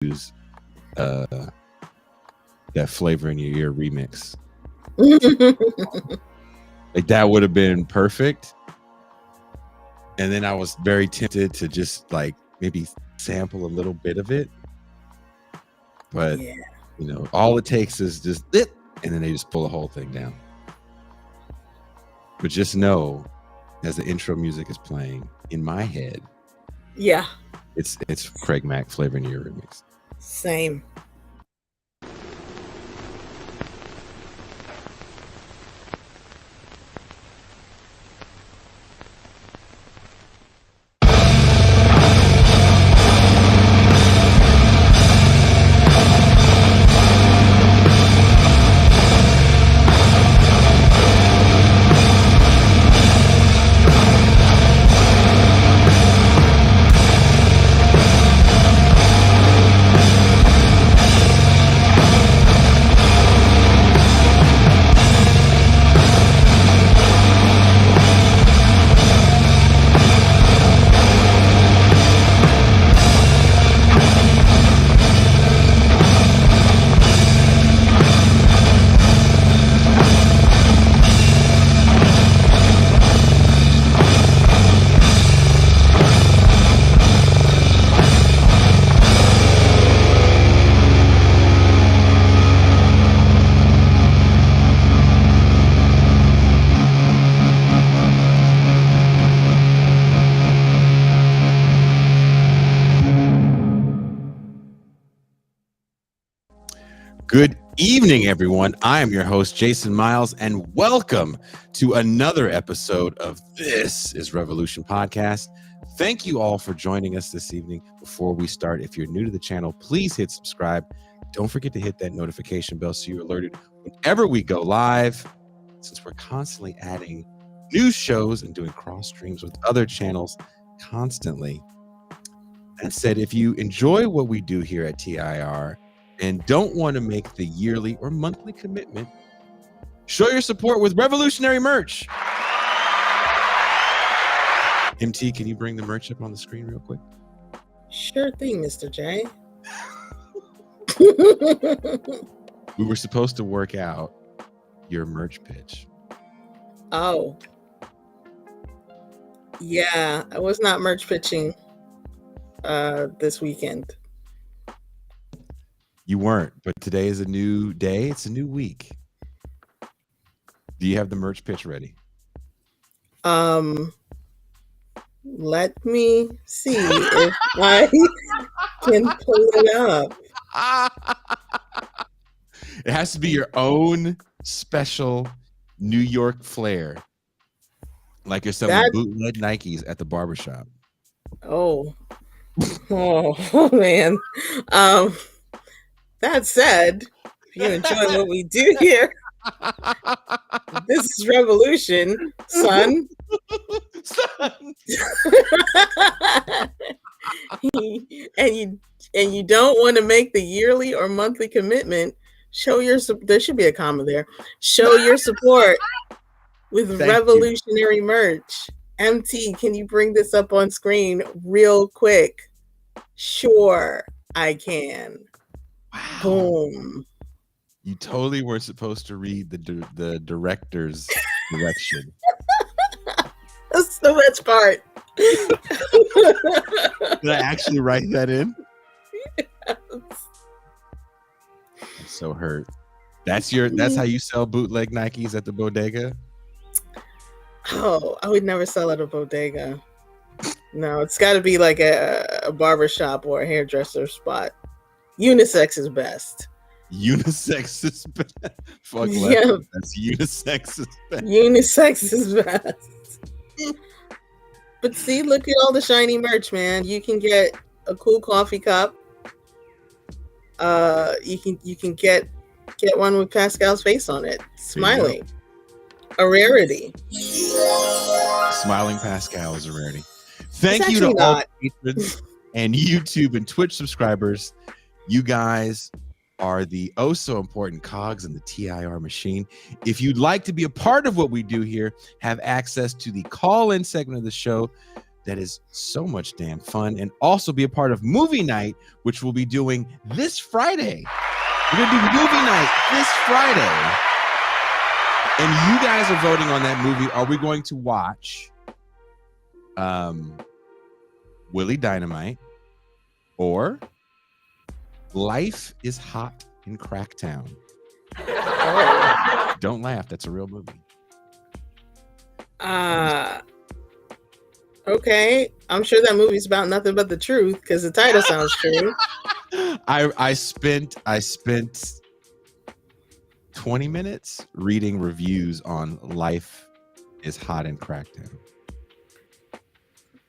use that Flavor in Your Ear remix. Like that would have been perfect. And then I was very tempted to just like maybe sample a little bit of it. But you know, all it takes is just it, and then they just pull the whole thing down. But just know, as the intro music is playing in my head, it's Craig Mack Flavor in Your remix. Same. Good evening, everyone. I am your host, Jason Miles, and welcome to another episode of This is Revolution Podcast. Thank you all for joining us this evening. Before we start, if you're new to the channel, please hit subscribe. Don't forget to hit that notification bell so you're alerted whenever we go live, since we're constantly adding new shows and doing cross streams with other channels constantly. That said, if you enjoy what we do here at TIR, and don't want to make the yearly or monthly commitment, show your support with revolutionary merch. MT, can you bring the merch up on the screen real quick? Sure thing, Mr. J. We were supposed to work out your merch pitch. Oh. Yeah, I was not merch pitching this weekend. You weren't, but today is a new day. It's a new week. Do you have the merch pitch ready? Let me see if I can pull it up. It has to be your own special New York flair. Like you're selling bootleg Nikes at the barbershop. Oh, man. That said, if you enjoy what we do here, this is revolution, son. and you don't want to make the yearly or monthly commitment. There should be a comma there. Show your support with revolutionary merch. MT, can you bring this up on screen real quick? Sure, I can. Wow. Boom. You totally weren't supposed to read the director's direction. That's the best part. Did I actually write that in? Yes. I'm so hurt. That's how you sell bootleg Nikes at the bodega? Oh, I would never sell at a bodega. No, it's got to be like a barbershop or a hairdresser spot. Unisex is best. Unisex is best. Fuck yeah. That's unisex is best. Unisex is best. But see, look at all the shiny merch, man. You can get a cool coffee cup. You can get one with Pascal's face on it, smiling. A rarity. Smiling Pascal is a rarity. Thank you to all patrons and YouTube and Twitch subscribers. You guys are the oh so important cogs in the TIR machine. If you'd like to be a part of what we do here, have access to the call-in segment of the show that is so much damn fun, and also be a part of movie night, which we'll be doing this Friday. We're going to do movie night this Friday. And you guys are voting on that movie. Are we going to watch Willie Dynamite or Life is Hot in Cracktown? Don't laugh. That's a real movie. Okay. I'm sure that movie's about nothing but the truth because the title sounds true. I spent 20 minutes reading reviews on Life is Hot in Cracktown.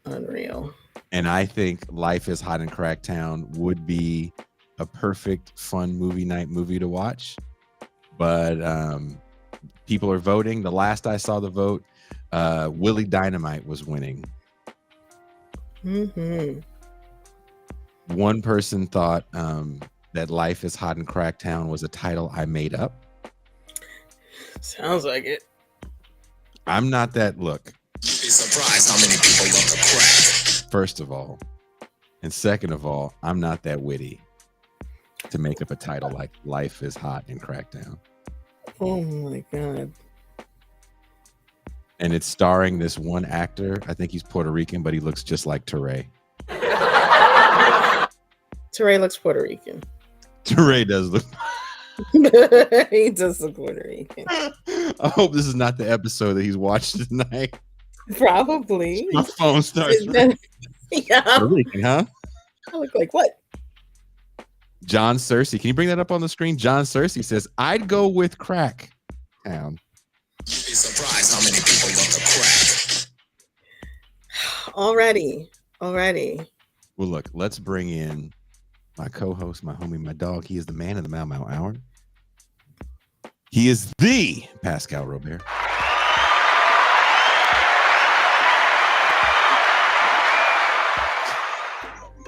Unreal. And I think Life is Hot in Cracktown would be a perfect fun movie night movie to watch. But people are voting. The last I saw the vote, Willie Dynamite was winning. Mm-hmm. One person thought that Life is Hot in Cracktown was a title I made up. Sounds like it. I'm not that. Look. You'd be surprised how many people love to crack. First of all. And second of all, I'm not that witty to make up a title like Life is Hot in Cracktown. Oh my God. And it's starring this one actor. I think he's Puerto Rican, but he looks just like Teray. Teray looks Puerto Rican. Teray does look. He does look Puerto Rican. I hope this is not the episode that he's watched tonight. Probably. My phone starts. Yeah. Puerto Rican, huh? I look like what? John Searcy. Can you bring that up on the screen? John Searcy says, I'd go with Cracktown. You'd be surprised how many people love to crack. Already. Well, look, let's bring in my co-host, my homie, my dog. He is the man of the Mau Mau Hour. He is the Pascal Robert.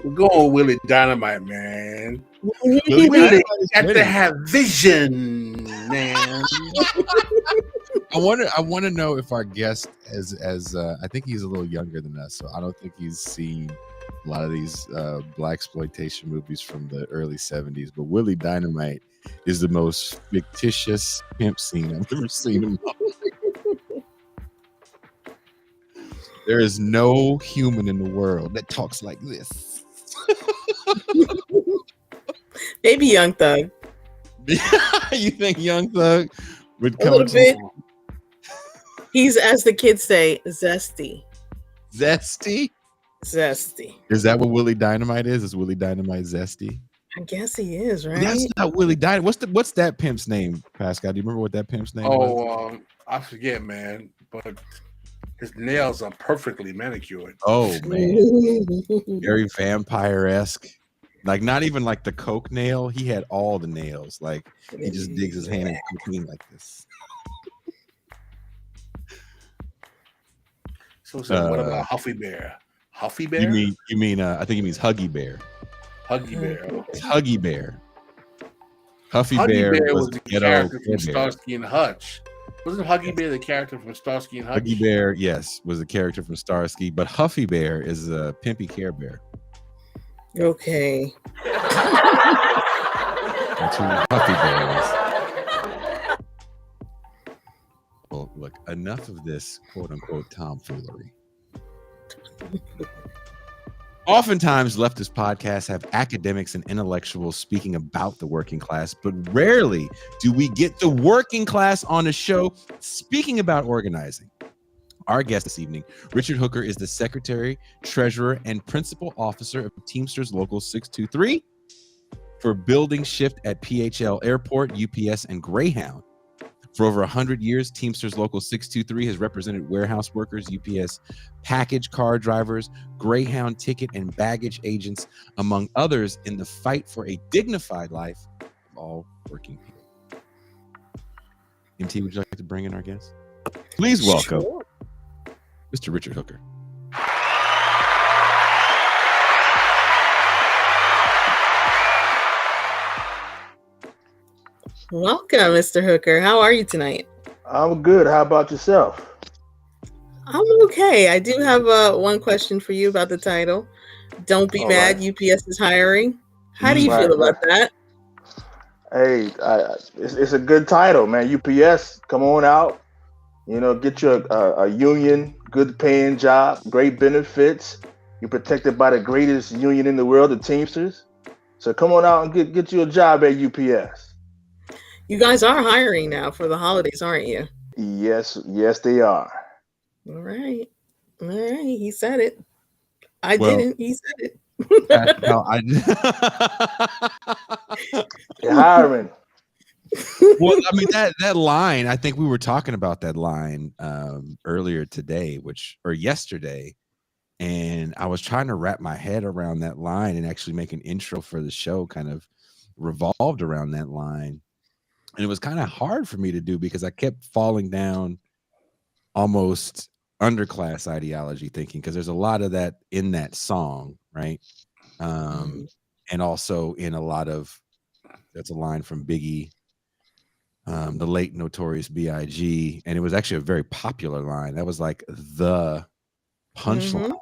We're going Willie Dynamite, man. Willie Got to have vision, man. I want to know if our guest, as I think he's a little younger than us, so I don't think he's seen a lot of these blaxploitation movies from the early 70s. But Willie Dynamite is the most fictitious pimp scene I've ever seen in my life. There is no human in the world that talks like this. Maybe Young Thug. You think Young Thug would A come little to bit. He's, as the kids say, zesty. Zesty? Zesty. Is that what Willie Dynamite is? Is Willie Dynamite zesty? I guess he is, right? That's not Willie Dynamite. What's that pimp's name, Pascal? Do you remember what that pimp's name was? I forget, man. But his nails are perfectly manicured. Oh man, very vampire-esque. Like not even like the coke nail. He had all the nails. Like he just digs his hand in cocaine like this. So what about Huffy Bear? Huffy Bear? You mean? I think he means Huggy Bear. Huggy Bear. It's Huggy Bear. Huffy Huggy Bear was the character from Bear. Starsky and Hutch. Wasn't Huggy Bear the character from Starsky and Hutch? Huggy Bear, yes, was the character from Starsky, but Huffy Bear is a pimpy Care Bear. Okay. That's who Huffy Bear is. Well, look, enough of this quote-unquote tomfoolery. Oftentimes, leftist podcasts have academics and intellectuals speaking about the working class, but rarely do we get the working class on a show speaking about organizing. Our guest this evening, Richard Hooker, is the secretary, treasurer, and principal officer of Teamsters Local 623 for building shift at PHL Airport, UPS, and Greyhound. For over 100 years, Teamsters Local 623 has represented warehouse workers, UPS package car drivers, Greyhound ticket and baggage agents, among others, in the fight for a dignified life of all working people. MT, would you like to bring in our guest? Please welcome Mr. Richard Hooker. Welcome, Mr. Hooker. How are you tonight? I'm good. How about yourself? I'm okay. I do have one question for you about the title. Don't be All mad. right. UPS is hiring. How do you Right, feel right. about that? Hey, it's a good title, man. UPS, come on out. Get you a union, good paying job, great benefits. You're protected by the greatest union in the world, the Teamsters. So come on out and get you a job at UPS. You guys are hiring now for the holidays, aren't you? Yes, yes, they are. All right. All right. He said it. I Well, didn't. He said it. no, I. They're hiring. Well, I mean that line. I think we were talking about that line earlier today, or yesterday, and I was trying to wrap my head around that line and actually make an intro for the show, kind of revolved around that line, and it was kind of hard for me to do because I kept falling down almost underclass ideology thinking because there's a lot of that in that song, right? Mhm. And also in a lot of that's a line from Biggie, the late Notorious B.I.G., and it was actually a very popular line. That was like the punchline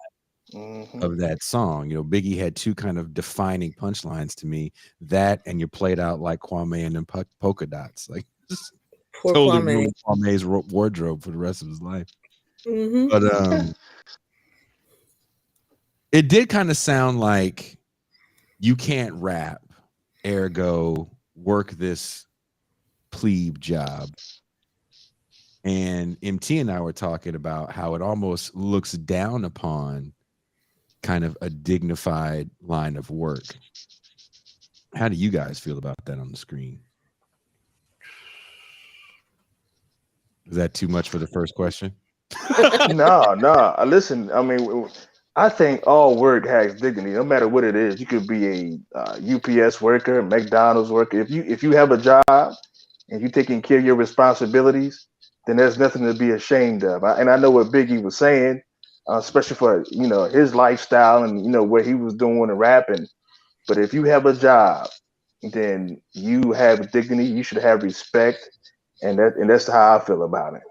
Mhm. Hmm. of that song. Biggie had two kind of defining punchlines to me: that and "You played out like Kwame and them polka dots." Like, just Poor totally Kwame. ruined Kwame's wardrobe for the rest of his life. Mhm. But it did kind of sound like you can't rap, ergo work this plebe job. And MT and I were talking about how it almost looks down upon kind of a dignified line of work. How do you guys feel about that on the screen? Is that too much for the first question? No, no. Listen, I mean, I think all work has dignity, no matter what it is. You could be a UPS worker, McDonald's worker. If you have a job and you're taking care of your responsibilities, then there's nothing to be ashamed of. And I know what Biggie was saying, especially for his lifestyle and what he was doing and rapping. But if you have a job, then you have dignity. You should have respect, and that's how I feel about it.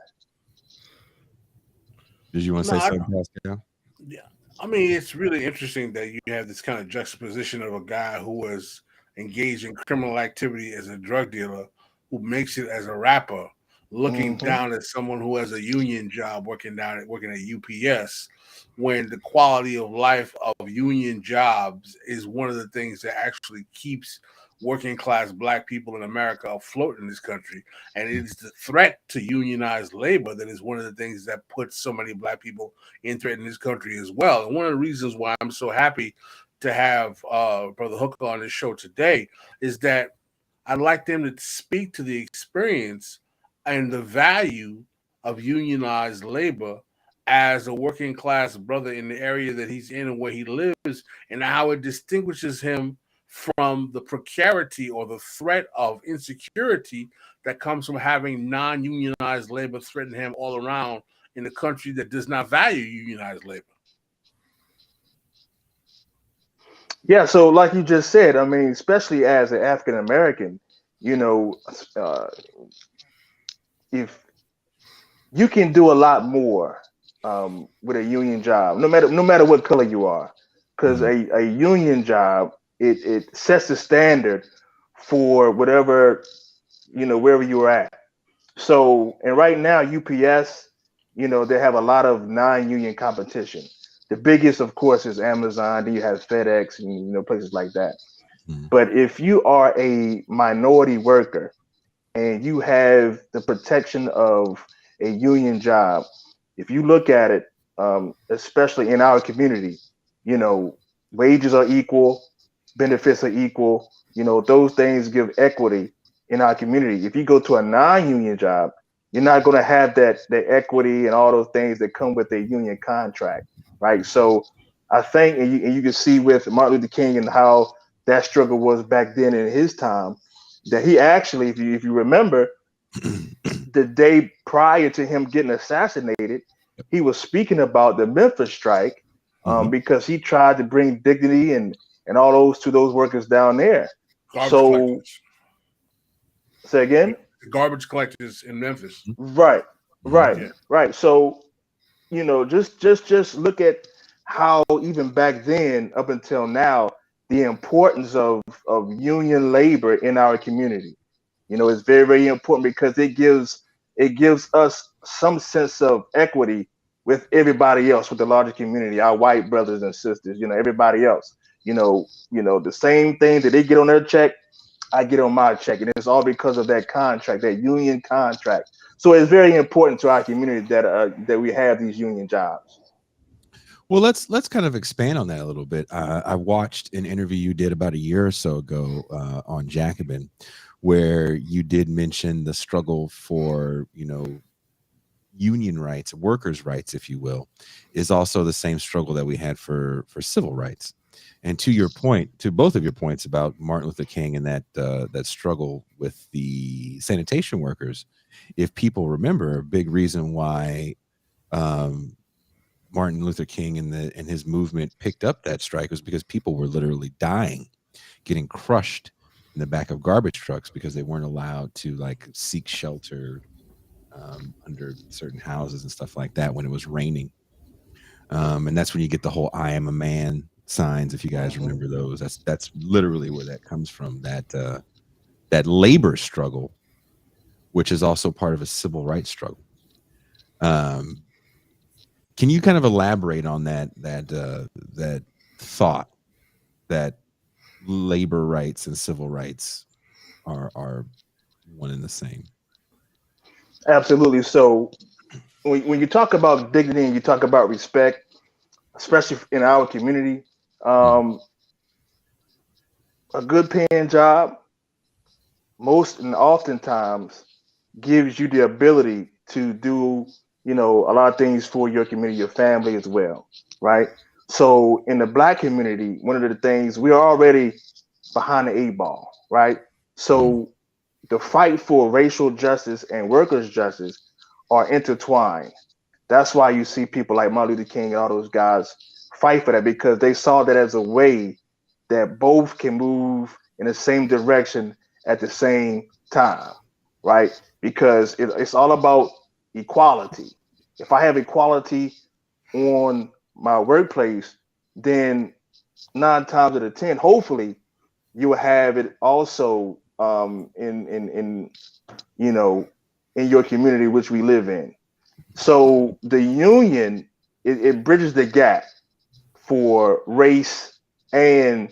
Did you want to No, say something, Pascal? yeah. I mean, it's really interesting that you have this kind of juxtaposition of a guy who was engaged in criminal activity as a drug dealer, who makes it as a rapper, looking Hmm. down at someone who has a union job working at UPS, when the quality of life of union jobs is one of the things that actually keeps working class black people in America afloat in this country. And it is the threat to unionized labor that is one of the things that puts so many black people in threat in this country as well. And one of the reasons why I'm so happy to have Brother Hooker on this show today is that I'd like them to speak to the experience and the value of unionized labor as a working class brother in the area that he's in and where he lives, and how it distinguishes him from the precarity or the threat of insecurity that comes from having non-unionized labor threaten him all around in a country that does not value unionized labor. Yeah, so like you just said, I mean, especially as an African American, you know, uh, if you can do a lot more with a union job, no matter what color you are, because Mhm. a union job it sets the standard for whatever wherever you're at. So, and right now, UPS, they have a lot of non-union competition. The biggest, of course, is Amazon. Then you have FedEx and places like that. Mhm. But if you are a minority worker and you have the protection of a union job, if you look at it, especially in our community, you know, wages are equal, benefits are equal. Those things give equity in our community. If you go to a non-union job, you're not going to have that equity and all those things that come with a union contract, right? So I think, and you can see with Martin Luther King and how that struggle was back then in his time, that he actually, if you remember, the day prior to him getting assassinated, he was speaking about the Memphis strike, Mhm. because he tried to bring dignity and all those to those workers down there. Garbage So collectors. say again, Garbage collectors in Memphis. right, Mhm. right, Yeah. right. So just look at how even back then up until now, the importance of union labor in our community. It's very, very important because it gives us some sense of equity with everybody else, with the larger community, our white brothers and sisters, everybody else. The same thing that they get on their check, I get on my check, and it's all because of that contract, that union contract. So it's very important to our community that we have these union jobs. Well, let's kind of expand on that a little bit. I watched an interview you did about a year or so ago on Jacobin, where you did mention the struggle for union rights, workers' rights, if you will, is also the same struggle that we had for civil rights. And to your point, to both of your points about Martin Luther King and that struggle with the sanitation workers, if people remember, a big reason why Martin Luther King and his movement picked up that strike was because people were literally dying, getting crushed in the back of garbage trucks because they weren't allowed to like seek shelter under certain houses and stuff like that when it was raining. And that's when you get the whole "I am a man" signs. If you guys remember those, that's literally where that comes from. That labor struggle, which is also part of a civil rights struggle. Can you kind of elaborate on that thought that labor rights and civil rights are one and the same? Absolutely. So when you talk about dignity and you talk about respect, especially in our community, um, a good paying job most and oftentimes gives you the ability to do, a lot of things for your community, your family as well, right? So in the black community, one of the things we're already behind the eight ball, right? Mhm. So the fight for racial justice and workers' justice are intertwined. That's why you see people like Martin Luther King and all those guys fight for that because they saw that as a way that both can move in the same direction at the same time, right? Because it's all about equality. If I have equality on my workplace, then 9 times out of 10, hopefully, you will have it also in you know in your community which we live in. So the union it bridges the gap for race and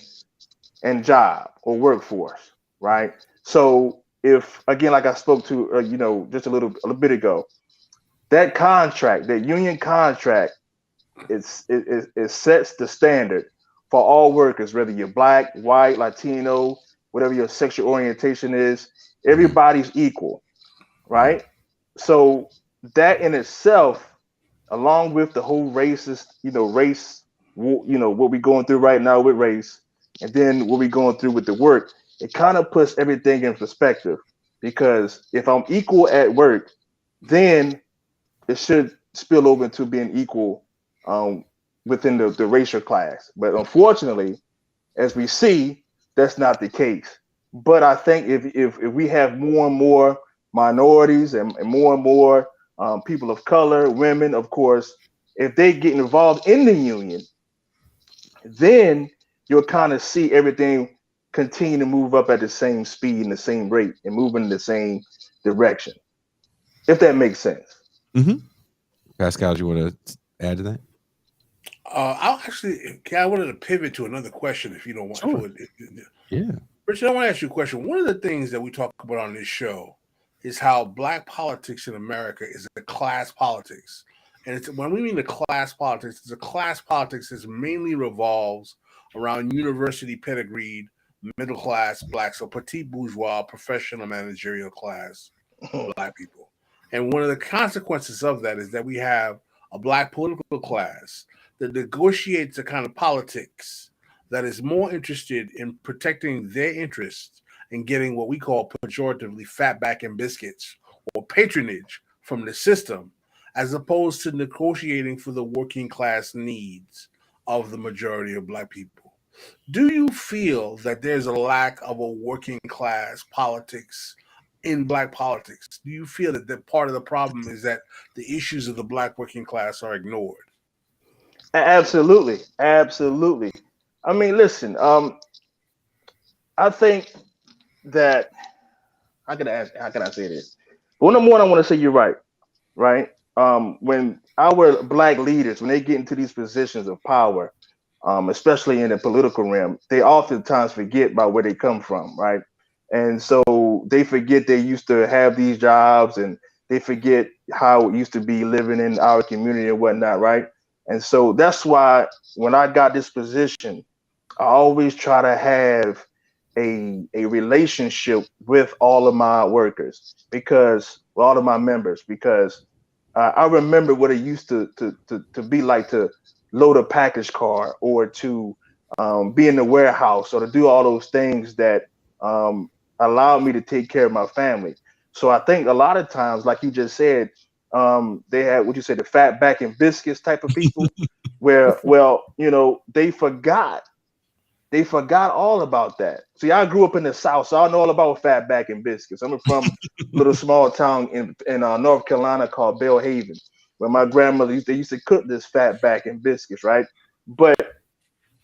job or workforce, right? So if again, like I spoke to, just a little bit ago, that contract, that union contract, it sets the standard for all workers, whether you're black, white, Latino, whatever your sexual orientation is. Mhm. Everybody's equal, Mhm. right? So that in itself, along with the whole racist, race, what we're going through right now with race, and then what we're going through with the work, it kind of puts everything in perspective. Because if I'm equal at work, then it should spill over into being equal um, within the racial class. But unfortunately, as we see, that's not the case. But I think if we have more and more minorities and more people of color, women, of course, if they get involved in the union, then you'll kind of see everything continue to move up at the same speed and the same rate and moving in the same direction. If that makes sense. Mhm. Pascal, do you want to add to that? I'll actually, I wanted to pivot to another question if you don't want Sure. to. Yeah. Richard, I want to ask you a question. One of the things that we talk about on this show is how black politics in America is a class politics. And it's when we mean the class politics, it's a class politics that mainly revolves around university pedigreed, middle class black, so petit bourgeois, professional managerial class black people. And one of the consequences of that is that we have a black political class that negotiates a kind of politics that is more interested in protecting their interests and getting what we call pejoratively fat back and biscuits or patronage from the system, as opposed to negotiating for the working class needs of the majority of black people. Do you feel that there's a lack of a working class politics in black politics? Do you feel that part of the problem is that the issues of the black working class are ignored? Absolutely, absolutely. I mean, listen. I think that how can I say this? Well, number one, I want to say you're right. Right. When our black leaders, when they get into these positions of power, especially in the political realm, they oftentimes forget about where they come from. Right. And so they forget they used to have these jobs, and they forget how it used to be living in our community and whatnot. Right. And so that's why when I got this position, I always try to have a relationship with all of my workers, because well, all of my members, because I remember what it used to be like to load a package car, or to be in the warehouse, or to do all those things that um, allowed me to take care of my family. So I think a lot of times, like you just said, they had what you said, the fat back and biscuits type of people, where well, they forgot all about that. See, I grew up in the South, so I know all about fatback and biscuits. I'm from a little small town in North Carolina called Belhaven, where my grandmother used to cook this fatback and biscuits, right? But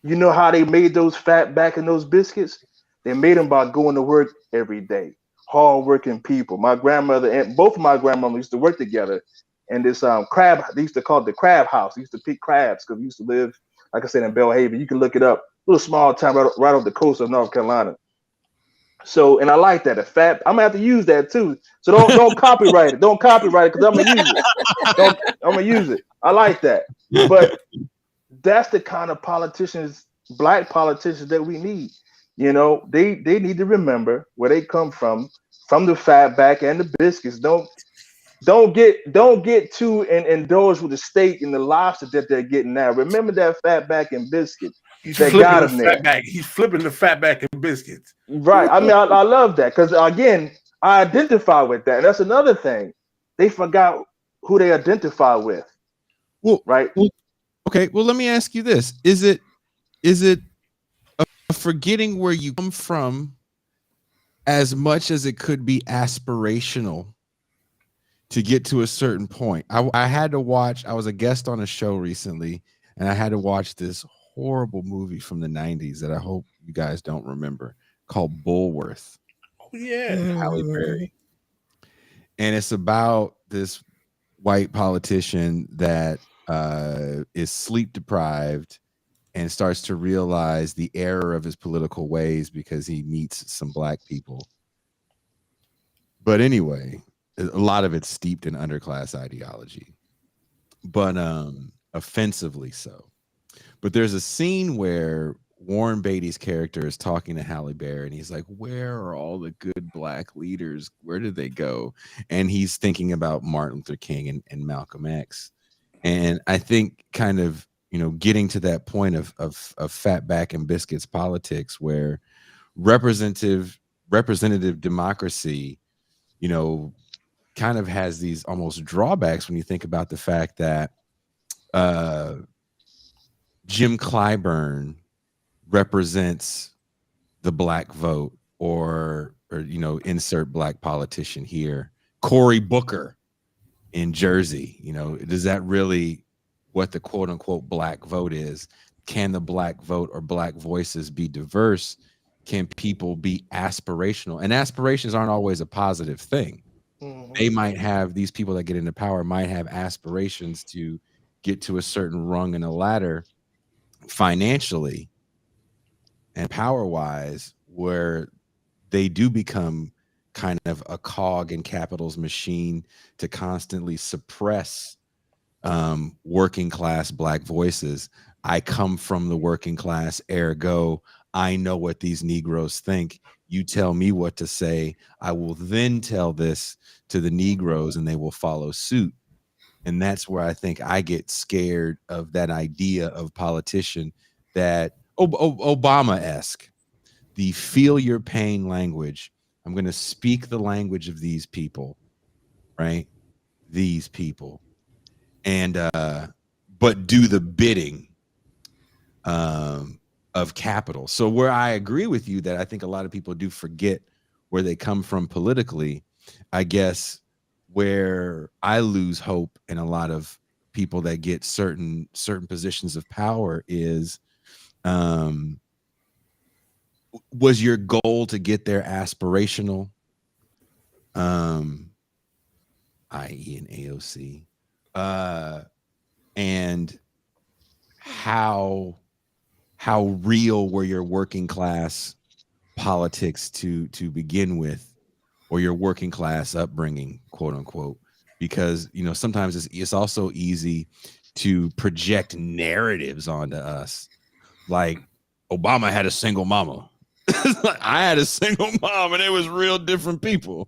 you know how they made those fatback and those biscuits? They made them by going to work every day. Hard-working people. My grandmother and both of my grandmothers used to work together. And this crab, they used to call it the crab house. They used to pick crabs because we used to live, like I said, in Belhaven. You can look it up. Little small town right off the coast of North Carolina. So, and I like that. I'm gonna have to use that too. So don't copyright it. Don't copyright it because I'm gonna use it. I'm gonna use it. I like that. But that's the kind of politicians, black politicians, that we need. They need to remember where they come from the fat back and the biscuits. Don't get too indulged with the steak and the lobster that they're getting now. Remember that fat back and biscuit that got them there. He's flipping the fat back and biscuits. Right. I mean, I love that because again, I identify with that, and that's another thing. They forgot who they identify with. Well, right. Okay. Well, let me ask you this: Is it a forgetting where you come from, as much as it could be aspirational to get to a certain point? I had to watch. I was a guest on a show recently, and I had to watch this horrible movie from the 90s that I hope you guys don't remember, called Bulworth. Oh yeah, Halle Berry. And it's about this white politician that is sleep deprived and starts to realize the error of his political ways because he meets some black people. But anyway, a lot of it's steeped in underclass ideology, but offensively so. But there's a scene where Warren Beatty's character is talking to Halle Berry, and he's like, where are all the good black leaders? Where did they go? And he's thinking about Martin Luther King and Malcolm X. And I think kind of, getting to that point of fat back and biscuits politics, where representative democracy, kind of has these almost drawbacks when you think about the fact that Jim Clyburn represents the black vote, or insert black politician here, Cory Booker in Jersey. Does that really what the quote unquote black vote is? Can the black vote or black voices be diverse? Can people be aspirational? And aspirations aren't always a positive thing. Mm-hmm. They might have, these people that get into power might have aspirations to get to a certain rung in a ladder financially and power wise, where they do become kind of a cog in capital's machine to constantly suppress working class black voices. I come from the working class, ergo I know what these Negroes think. You tell me what to say. I will then tell this to the Negroes and they will follow suit. And that's where I think I get scared of that idea of politician, that Obama-esque, the feel your pain language. I'm going to speak the language of these people, right? These people. And but do the bidding of capital. So where I agree with you that I think a lot of people do forget where they come from politically, I guess where I lose hope in a lot of people that get certain positions of power is, was your goal to get there aspirational, i.e. an AOC, and how real were your working class politics to begin with, or your working class upbringing, quote unquote? Because sometimes it's also easy to project narratives onto us, like Obama had a single mama. I had a single mom, and it was real different people.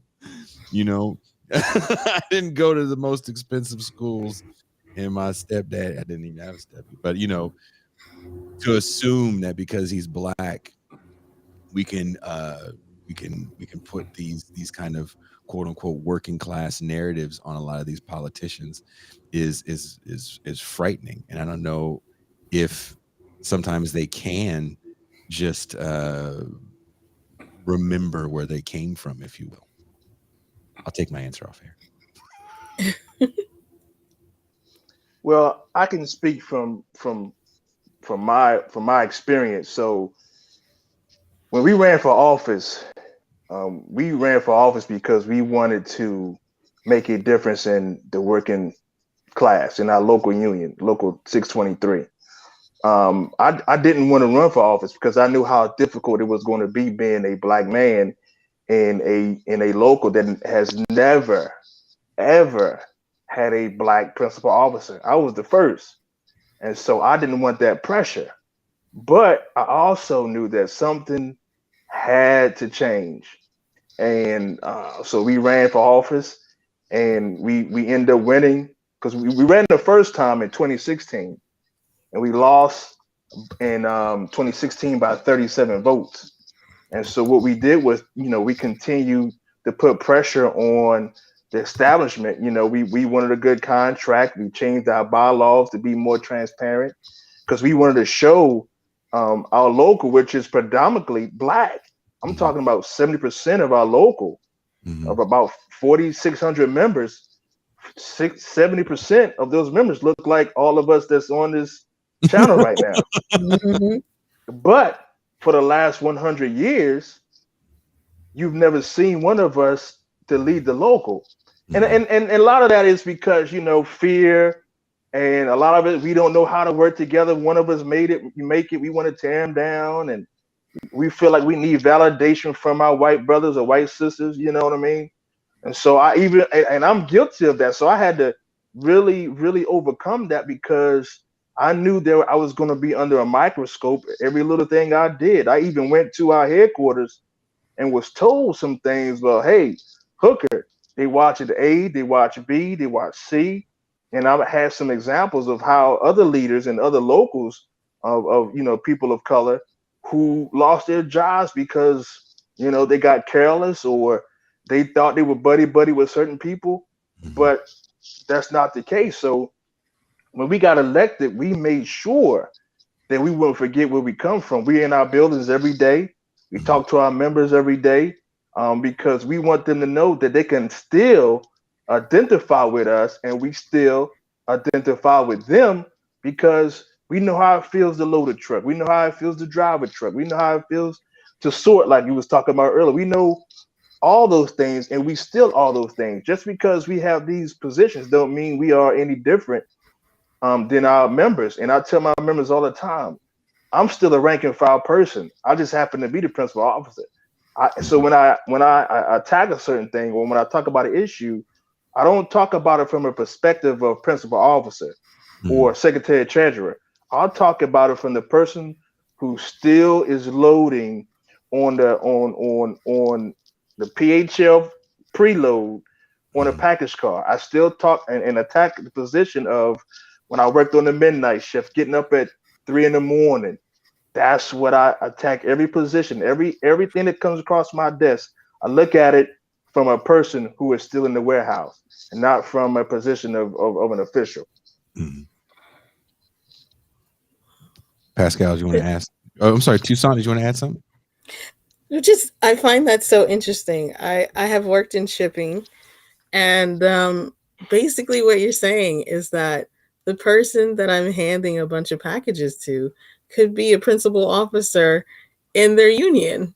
I didn't go to the most expensive schools, and my stepdad, I didn't even have a stepdad. But to assume that because he's black, we can put these kind of quote unquote working class narratives on a lot of these politicians is frightening. And I don't know if sometimes they can just remember where they came from, if you will. I'll take my answer off here. Well, I can speak from my experience. So when we ran for office, because we wanted to make a difference in the working class in our local union, local 623. I didn't want to run for office because I knew how difficult it was going to be being a black man in a local that has never ever had a black principal officer. I was the first, and so I didn't want that pressure. But I also knew that something had to change, and so we ran for office, and we ended up winning because we ran the first time in 2016, and we lost in 2016 by 37 votes. And so what we did was, we continued to put pressure on the establishment. We wanted a good contract. We changed our bylaws to be more transparent because we wanted to show our local, which is predominantly black. I'm talking about 70% of our local, of about 4,600 members. 70% of those members look like all of us that's on this channel right now. But for the last 100 years, you've never seen one of us to lead the local. And a lot of that is because, fear, and a lot of it, we don't know how to work together. One of us made it, you make it, we want to tear them down. And we feel like we need validation from our white brothers or white sisters, you know what I mean? And so I'm guilty of that. So I had to really, really overcome that because I knew I was going to be under a microscope. Every little thing I did. I even went to our headquarters and was told some things. Well, hey, Hooker, they watch A, they watch B, they watch C. And I had some examples of how other leaders and other locals of people of color who lost their jobs because, they got careless or they thought they were buddy with certain people, but that's not the case. So when we got elected, we made sure that we wouldn't forget where we come from. We're in our buildings every day. We talk to our members every day because we want them to know that they can still identify with us and we still identify with them because we know how it feels to load a truck. We know how it feels to drive a truck. We know how it feels to sort, like you was talking about earlier. We know all those things, and we still all those things. Just because we have these positions don't mean we are any different than our members. And I tell my members all the time, I'm still a rank and file person. I just happen to be the principal officer. So when I attack a certain thing or when I talk about an issue, I don't talk about it from a perspective of principal officer or secretary treasurer. I'll talk about it from the person who still is loading on the PHL preload on a package car. I still talk and attack the position of when I worked on the midnight shift, getting up at 3 a.m. That's what I attack. Every position, everything that comes across my desk, I look at it from a person who is still in the warehouse and not from a position of an official. Pascal, do you want to ask? Oh, I'm sorry, Tucson, did you want to add something? I find that so interesting. I have worked in shipping, and basically what you're saying is that the person that I'm handing a bunch of packages to could be a principal officer in their union.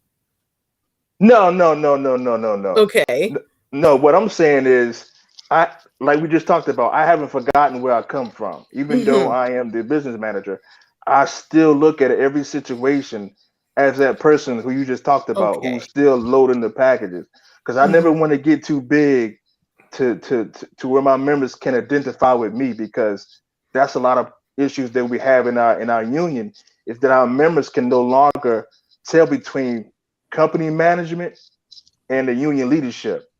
No, no, no, no, no, no, no. Okay. No, what I'm saying is, I like we just talked about. I haven't forgotten where I come from. Even though Hmm. I am the business manager, I still look at every situation as that person who you just talked about, who's Okay. still loading the packages. Because I never Hmm. want to get too big to where my members can identify with me, because that's a lot of issues that we have in our union, is that our members can no longer tell between company management and the union leadership,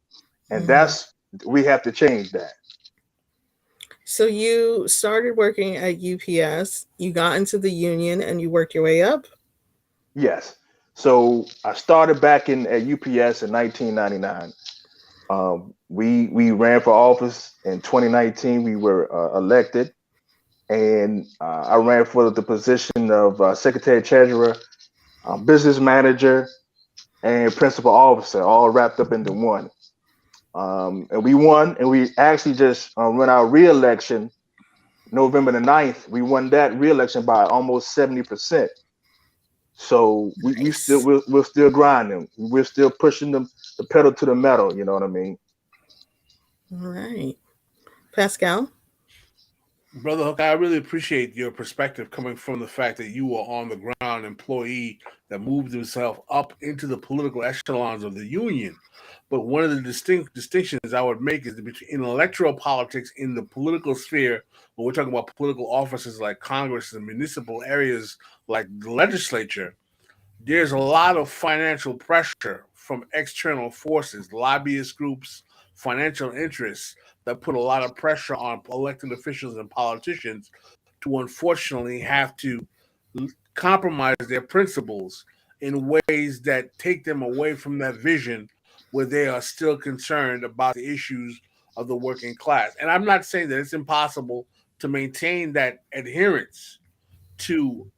and Hmm. that's we have to change that. So you started working at UPS, you got into the union, and you worked your way up. Yes. So I started back in at UPS in 1999. We ran for office in 2019. We were elected, and I ran for the position of secretary treasurer, business manager, and principal officer, all wrapped up into one. And we won, and we actually just ran our re-election November the 9th. We won that re-election by almost 70%. So we still Nice. we're still grinding. We're still pushing them the pedal to the metal. You know what I mean? All right. Pascal? Brother Hook, I really appreciate your perspective coming from the fact that you were on the ground employee that moved himself up into the political echelons of the union. But one of the distinctions I would make is between in electoral politics in the political sphere, when we're talking about political offices like Congress and municipal areas like the legislature, there's a lot of financial pressure from external forces, lobbyist groups, financial interests that put a lot of pressure on elected officials and politicians to unfortunately have to compromise their principles in ways that take them away from that vision where they are still concerned about the issues of the working class. And I'm not saying that it's impossible to maintain that adherence to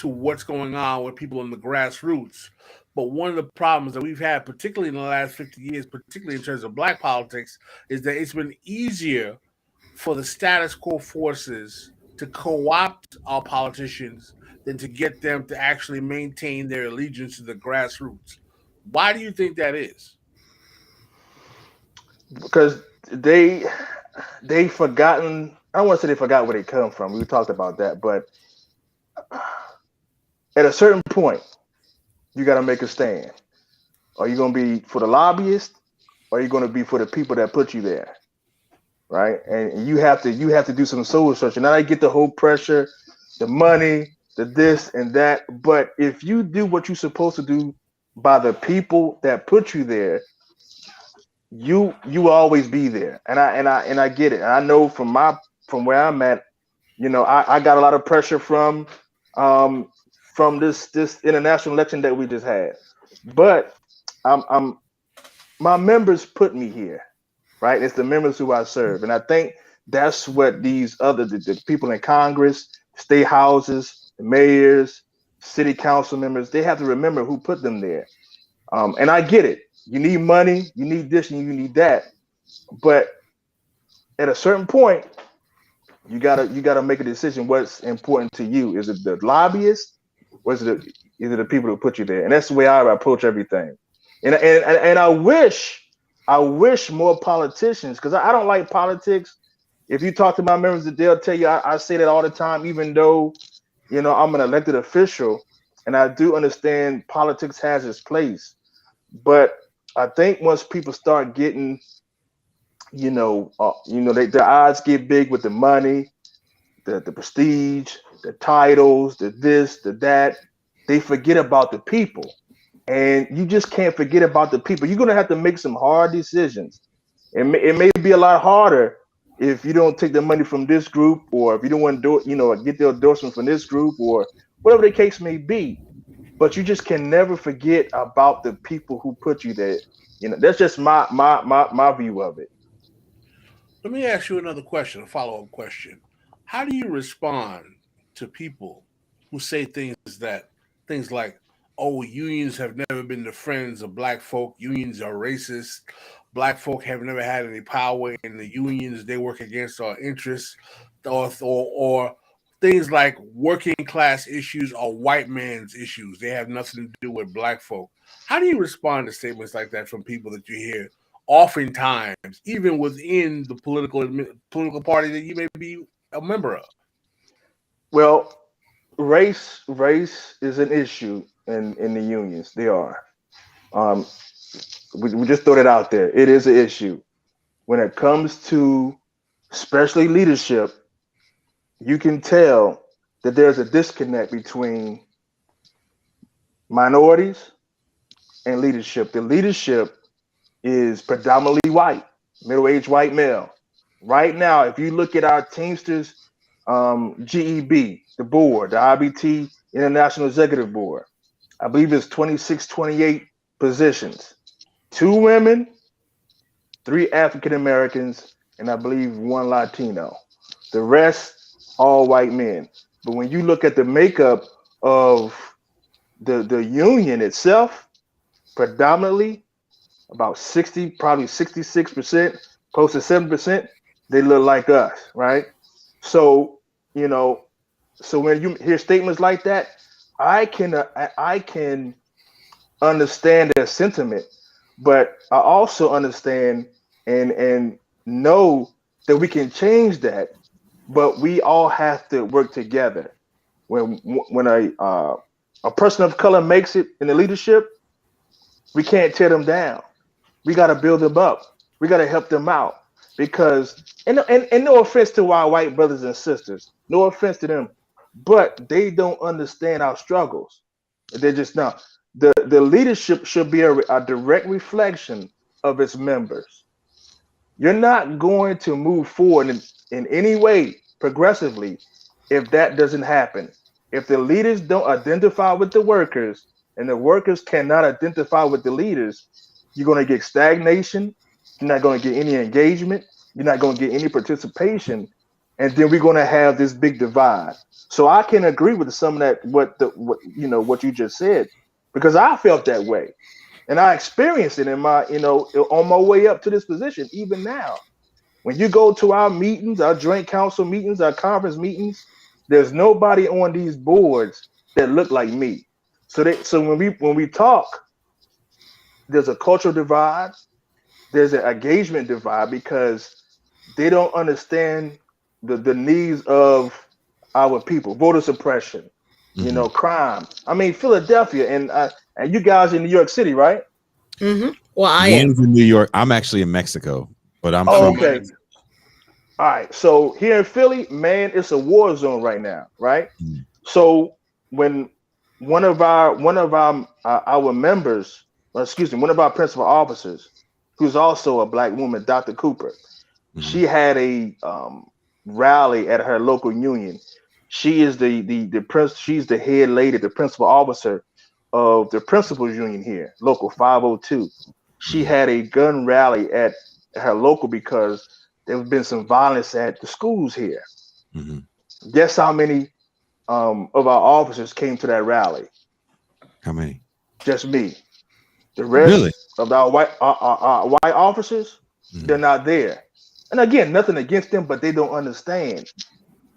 what's going on with people in the grassroots. But one of the problems that we've had, particularly in the last 50 years, particularly in terms of black politics, is that it's been easier for the status quo forces to co opt our politicians than to get them to actually maintain their allegiance to the grassroots. Why do you think that is? Because they forgotten. I don't want to say they forgot where they come from. We talked about that, but at a certain point, you got to make a stand. Are you going to be for the lobbyist, or are you going to be for the people that put you there? Right? And you have to do some soul searching. Now I get the whole pressure, the money, the this and that. But if you do what you're supposed to do by the people that put you there, you will always be there. And I get it. And I know from where I'm at, I got a lot of pressure um from this international election that we just had. But I'm my members put me here, right? It's the members who I serve. And I think that's what the people in Congress, state houses, the mayors, city council members, they have to remember who put them there. And I get it. You need money, you need this, and you need that. But at a certain point, you gotta make a decision. What's important to you? Is it the lobbyists, or is it the people who put you there? And that's the way I approach everything. And I wish more politicians, because I don't like politics. If you talk to my members, they'll tell you I say that all the time, even though I'm an elected official, and I do understand politics has its place. But I think once people start getting, their eyes get big with the money, the prestige, the titles, the this, the that. They forget about the people, and you just can't forget about the people. You're gonna have to make some hard decisions. It may be a lot harder if you don't take the money from this group, or if you don't want to do it, get the endorsement from this group, or whatever the case may be. But you just can never forget about the people who put you there. That's just my view of it. Let me ask you another question, a follow up question. How do you respond to people who say things like, oh, unions have never been the friends of black folk. Unions are racist. Black folk have never had any power in the unions. They work against our interests, or things like working class issues are white man's issues. They have nothing to do with black folk. How do you respond to statements like that from people that you hear oftentimes, even within the political party that you may be a member of? Well, race is an issue in the unions. They are. Um, we just throw that out there. It is an issue when it comes to especially leadership. You can tell that there's a disconnect between minorities and leadership. The leadership is predominantly white, middle-aged white male. Right now, if you look at our Teamsters GEB, the board, the IBT International Executive Board, I believe it's 26, 28 positions. 2 women, 3 African Americans, and I believe 1 Latino. The rest, all white men. But when you look at the makeup of the union itself, predominantly about 60, probably 66%, close to 7%, they look like us, right? So, so when you hear statements like that, I can understand their sentiment, but I also understand and know that we can change that, but we all have to work together. When a person of color makes it in the leadership, we can't tear them down. We got to build them up. We got to help them out because, and no offense to our white brothers and sisters, no offense to them, but they don't understand our struggles. They're just not. The leadership should be a direct reflection of its members. You're not going to move forward in any way progressively if that doesn't happen. If the leaders don't identify with the workers and the workers cannot identify with the leaders, you're going to get stagnation. You're not going to get any engagement. You're not going to get any participation. And then we're going to have this big divide. So I can agree with some of that, what you just said, because I felt that way. And I experienced it in my, on my way up to this position, even now. When you go to our meetings, our joint council meetings, our conference meetings, there's nobody on these boards that look like me. So when we talk, there's a cultural divide, there's an engagement divide because they don't understand the needs of our people, voter suppression, crime. I mean, Philadelphia and you guys in New York City, right? Mm-hmm. Well, I am in New York. I'm actually in Mexico, but I'm from. Okay. All right. So here in Philly, man, it's a war zone right now, right? Mm. So when one of our members, one of our principal officers, who's also a black woman, Dr. Cooper, she had a rally at her local union. She is she's the head lady, the principal officer of the principals union here, local 502. She had a gun rally at her local because there's been some violence at the schools here. Mm-hmm. Guess how many of our officers came to that rally? How many? Just me. The rest of our white officers, they're not there. And again, nothing against them, but they don't understand.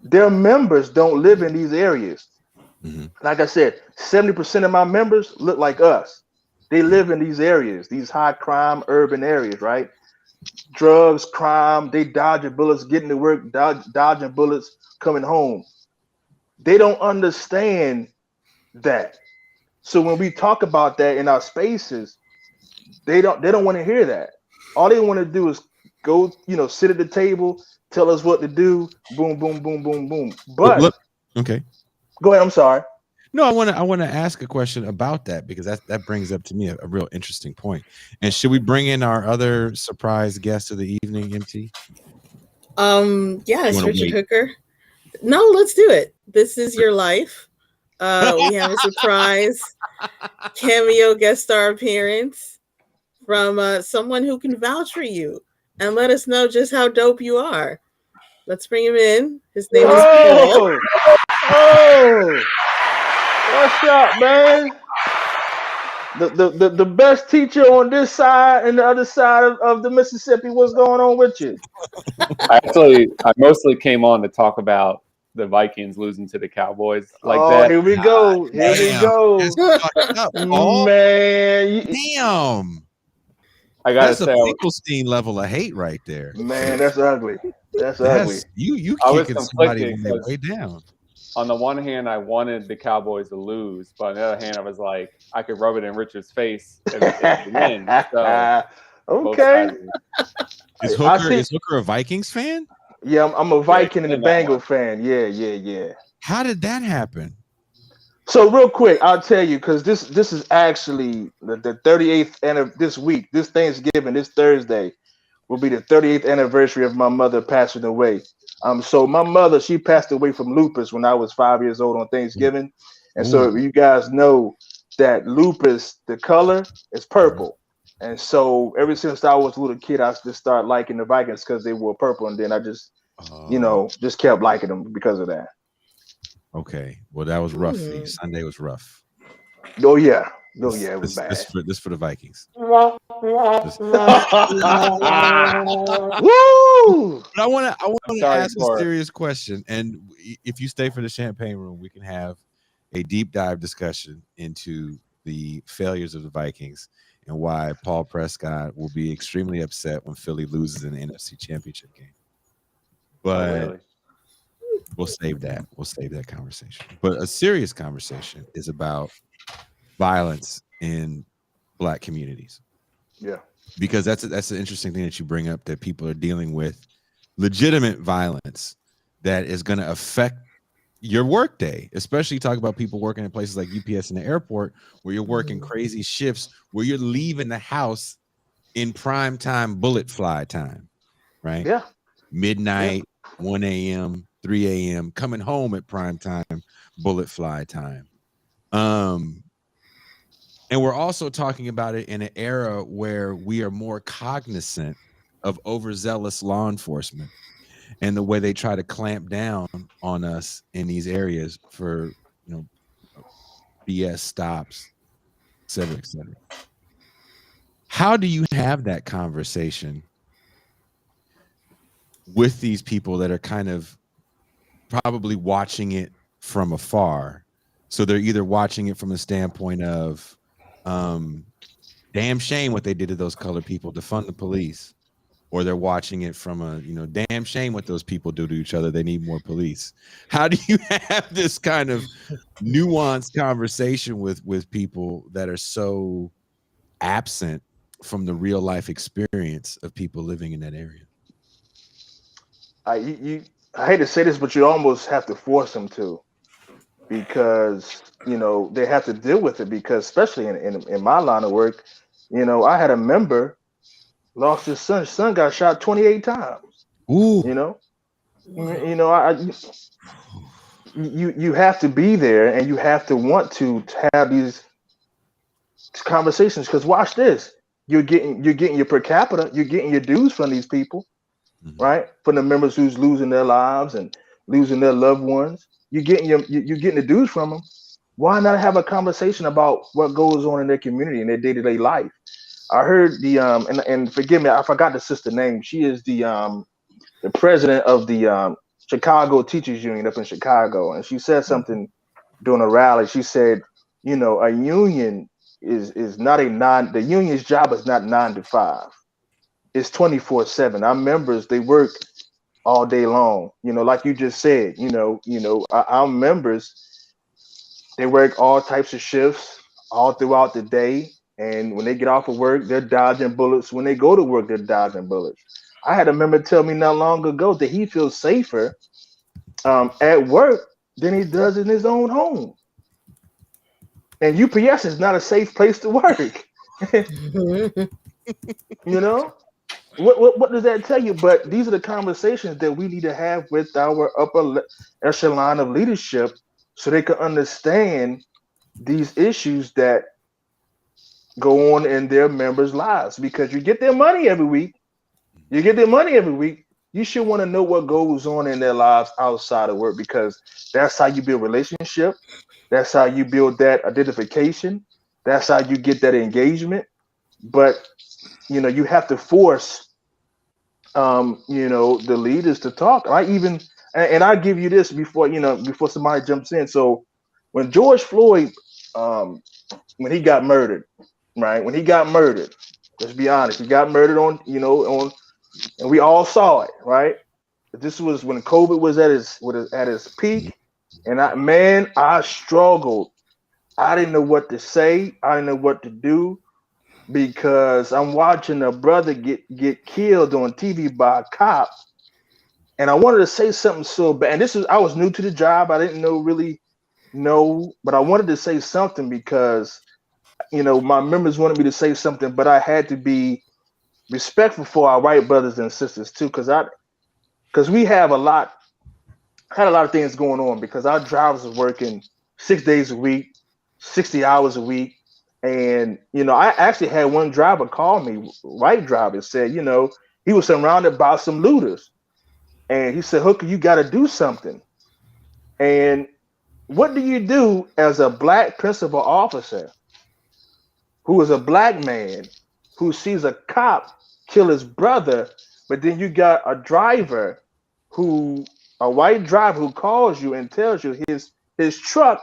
Their members don't live in these areas. Mm-hmm. Like I said, 70% of my members look like us. They live in these areas, these high crime urban areas, right? Drugs, crime, they dodging bullets, getting to work, dodging bullets, coming home. They don't understand that. So when we talk about that in our spaces, they don't want to hear that. All they want to do is go, sit at the table, tell us what to do, boom, boom, boom, boom, boom. But okay. Go ahead. I'm sorry. No, I want to ask a question about that because that brings up to me a real interesting point. And should we bring in our other surprise guest of the evening, MT? Yes, Richard Hooker. No, let's do it. This is your life. We have a surprise cameo guest star appearance from someone who can vouch for you and let us know just how dope you are. Let's bring him in. His name is Paul. Oh, what's up, man? The best teacher on this side and the other side of the Mississippi. What's going on with you? I mostly came on to talk about the Vikings losing to the Cowboys like Oh, that. here we go. Here we Damn. go. That's fucked up, Paul. Man, Damn. I gotta That's a say, Finkelstein level of hate right there. man, that's ugly. That's ugly. That's you I was kicking somebody conflicted when they 'cause way down. on the one hand, I wanted the Cowboys to lose, but on the other hand, I was like, I could rub it in Richard's face if they win. So both Okay. sides. Is I Hooker see. is Hooker a Vikings fan? Yeah, I'm a Viking and a in that Bengal one. fan. Yeah. How did that happen? So real quick, I'll tell you because this is actually the 38th end of this week. This Thanksgiving, this Thursday, will be the 38th anniversary of my mother passing away. So my mother, she passed away from lupus when I was 5 years old on Thanksgiving. And so Ooh. you guys know that lupus, the color is purple. And so ever since I was a little kid, I just started liking the Vikings because they were purple. And then I just, just kept liking them because of that. Okay. Well, that was rough for you. Sunday was rough. Oh yeah. Oh yeah, it was bad. This for the Vikings. Woo! But I want to sorry ask a for it. serious question, and if you stay for the champagne room, we can have a deep dive discussion into the failures of the Vikings and why Paul Prescott will be extremely upset when Philly loses in the NFC Championship game. But really? we'll save that. We'll save that conversation. But a serious conversation is about violence in Black communities. Yeah. Because that's an interesting thing that you bring up, that people are dealing with legitimate violence that is going to affect your work day, especially talk about people working in places like UPS and the airport where you're working crazy shifts, where you're leaving the house in prime time bullet fly time, right? Yeah. Midnight, 1 a.m., 3 a.m., coming home at prime time bullet fly time. And we're also talking about it in an era where we are more cognizant of overzealous law enforcement and the way they try to clamp down on us in these areas for, BS stops, et cetera, et cetera. How do you have that conversation with these people that are kind of probably watching it from afar? So they're either watching it from a standpoint of, damn shame what they did to those colored people, defund the police, or they're watching it from a, damn shame what those people do to each other, they need more police. How do you have this kind of nuanced conversation with people that are so absent from the real life experience of people living in that area? I hate to say this, but you almost have to force them to, because they have to deal with it, because especially in my line of work, I had a member lost his son. His son got shot 28 times. Ooh. You have to be there, and you have to want to have these conversations, because watch this. You're getting your per capita, you're getting your dues from these people, right? From the members who's losing their lives and losing their loved ones. You're getting the dues from them. Why not have a conversation about what goes on in their community and their day-to-day life? I heard the and forgive me, I forgot the sister name. She is the president of the Chicago Teachers Union up in Chicago, and she said something during a rally. She said, a union is not the union's job is not 9 to 5. It's 24/7. Our members, they work all day long. Like you just said, our members, they work all types of shifts all throughout the day. And when they get off of work, they're dodging bullets. When they go to work, they're dodging bullets. I had a member tell me not long ago that he feels safer at work than he does in his own home. And UPS is not a safe place to work. What does that tell you? But these are the conversations that we need to have with our upper echelon of leadership, so they can understand these issues that go on in their members' lives. Because you get their money every week. You should want to know what goes on in their lives outside of work, because that's how you build relationship. That's how you build that identification. That's how you get that engagement. But you have to force the leaders to talk. And I give you this before somebody jumps in. So when George Floyd, um, when he got murdered, right? When he got murdered, let's be honest, he got murdered on, and we all saw it, right? This was when COVID was at his peak, and I struggled. I didn't know what to say. I didn't know what to do because I'm watching a brother get killed on TV by a cop, and I wanted to say something so bad. And I was new to the job. I didn't really know, but I wanted to say something because my members wanted me to say something, but I had to be respectful for our white brothers and sisters too, because we have had a lot of things going on because our drivers are working 6 days a week, 60 hours a week. And, I actually had one driver call me, white driver, said, he was surrounded by some looters. And he said, Hooker, you got to do something. And what do you do as a black principal officer who is a black man who sees a cop kill his brother, but then you got a white driver who calls you and tells you his truck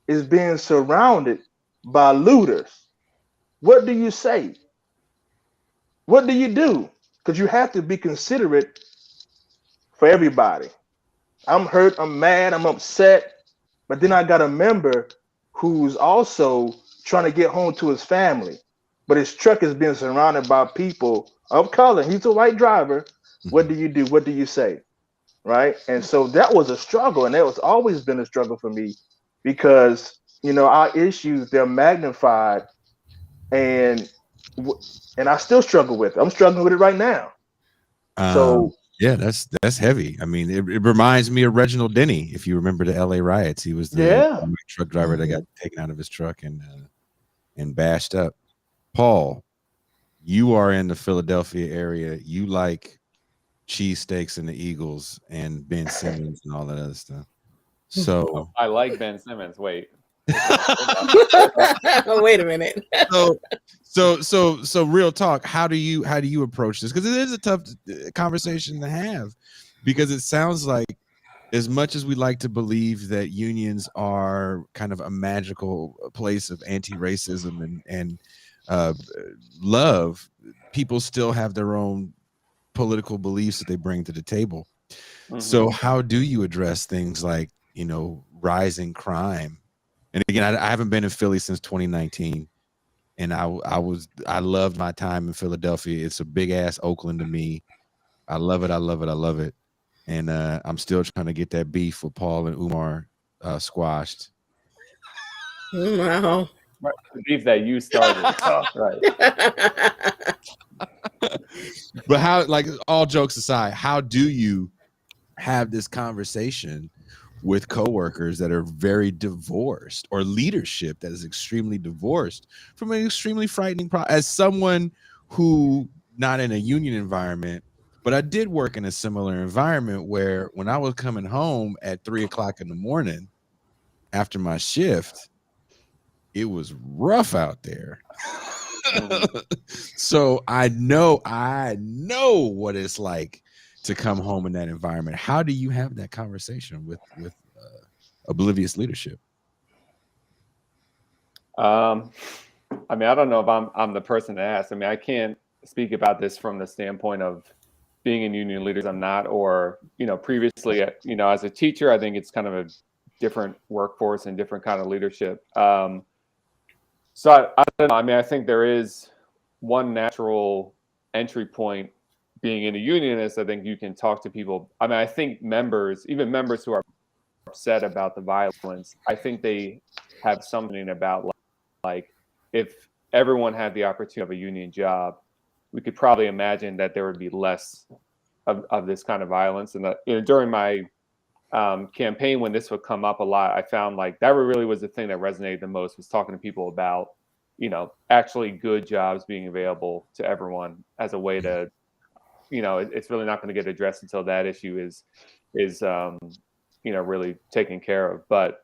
is being surrounded by looters? What do you say? What do you do? Because you have to be considerate for everybody. I'm hurt, I'm mad, I'm upset, but then I got a member who's also trying to get home to his family, but his truck is being surrounded by people of color. He's a white driver. What do you do? What do you say? Right? And so that was a struggle, and that was always been a struggle for me because our issues, they're magnified, and I still struggle with it. I'm struggling with it right now. So yeah, that's heavy. I mean, it reminds me of Reginald Denny. If you remember the LA riots, he was the truck driver that got taken out of his truck and bashed up. Paul, you are in the Philadelphia area. You like cheesesteaks and the Eagles and Ben Simmons and all that other stuff. So I like Ben Simmons. Wait. Wait a minute. So real talk. How do you approach this? Because it is a tough conversation to have, because it sounds like, as much as we like to believe that unions are kind of a magical place of anti-racism and love, people still have their own political beliefs that they bring to the table. Mm-hmm. So how do you address things like, rising crime? And again, I haven't been in Philly since 2019, and I loved my time in Philadelphia. It's a big ass Oakland to me. I love it. I love it. I love it. And I'm still trying to get that beef with Paul and Umar squashed. Wow. The beef that you started. Right. But how, like, all jokes aside, how do you have this conversation with coworkers that are very divorced, or leadership that is extremely divorced from an extremely frightening as someone who, not in a union environment, but I did work in a similar environment where when I was coming home at 3:00 in the morning after my shift, it was rough out there. So I know what it's like to come home in that environment. How do you have that conversation with oblivious leadership? I mean, I don't know if I'm the person to ask. I mean, I can't speak about this from the standpoint of being in union leaders. I'm not, or previously, as a teacher, I think it's kind of a different workforce and different kind of leadership. So I don't know. I mean, I think there is one natural entry point being in a union is, I think you can talk to people. I mean, I think even members who are upset about the violence, I think they have something about, like, if everyone had the opportunity of a union job, we could probably imagine that there would be less of this kind of violence. And during my campaign, when this would come up a lot, I found like that really was the thing that resonated the most, was talking to people about, actually good jobs being available to everyone as a way to, it's really not going to get addressed until that issue is really taken care of. But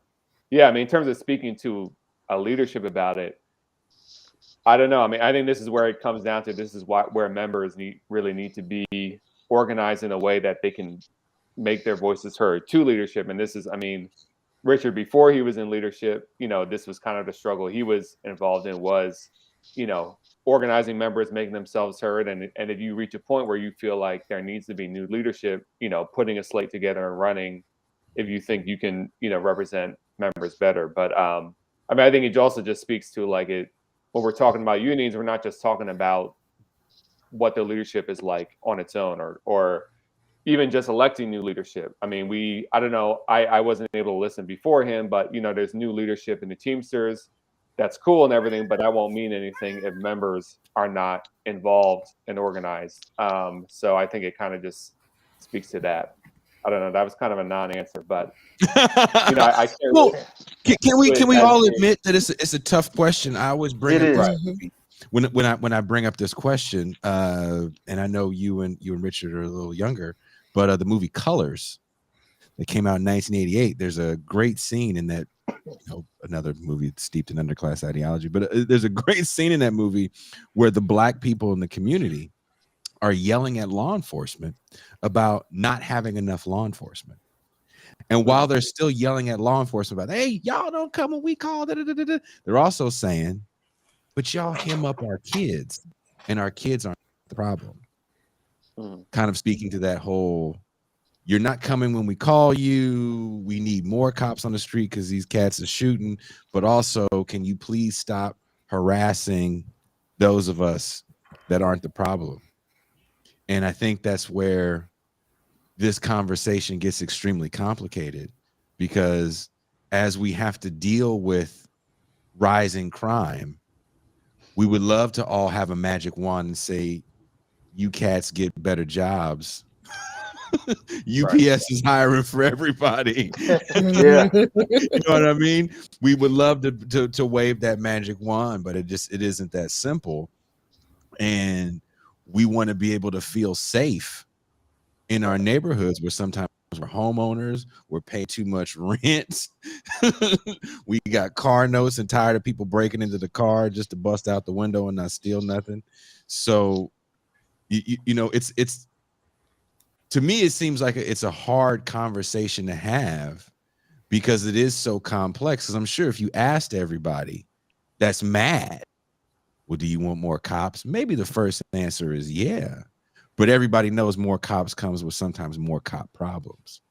yeah, I mean, in terms of speaking to a leadership about it, I don't know. I mean, I think this is where it comes down to. This is where members really need to be organized in a way that they can make their voices heard to leadership. And this is, I mean, Richard, before he was in leadership, this was kind of the struggle he was involved in was, organizing members, making themselves heard. And if you reach a point where you feel like there needs to be new leadership, putting a slate together and running, if you think you can, represent members better. But I mean, I think it also just speaks to like when we're talking about unions, we're not just talking about what the leadership is like on its own or even just electing new leadership. I mean, I don't know, I wasn't able to listen before him, but there's new leadership in the Teamsters. That's cool and everything, but that won't mean anything if members are not involved and organized. So I think it kind of just speaks to that. I don't know. That was kind of a non-answer, but I can't. Well, can we all admit that it's a tough question? I always bring it up when I bring up this question, and I know you and Richard are a little younger, but the movie Colors that came out in 1988. There's a great scene in that. Another movie steeped in underclass ideology, but there's a great scene in that movie where the Black people in the community are yelling at law enforcement about not having enough law enforcement. And while they're still yelling at law enforcement about, hey, y'all don't come when we call, they're also saying, but y'all hem up our kids, and our kids aren't the problem. Kind of speaking to that whole, you're not coming when we call you. We need more cops on the street because these cats are shooting. But also, can you please stop harassing those of us that aren't the problem? And I think that's where this conversation gets extremely complicated, because as we have to deal with rising crime, we would love to all have a magic wand and say, you cats get better jobs. UPS is hiring for everybody. Yeah. You know what I mean? We would love to wave that magic wand, but it isn't that simple. And we want to be able to feel safe in our neighborhoods, where sometimes we're homeowners, we're paying too much rent. We got car notes and tired of people breaking into the car just to bust out the window and not steal nothing. So it's to me, it seems like it's a hard conversation to have, because it is so complex. Because I'm sure if you asked everybody that's mad, well, do you want more cops? Maybe the first answer is yeah. But everybody knows more cops comes with sometimes more cop problems,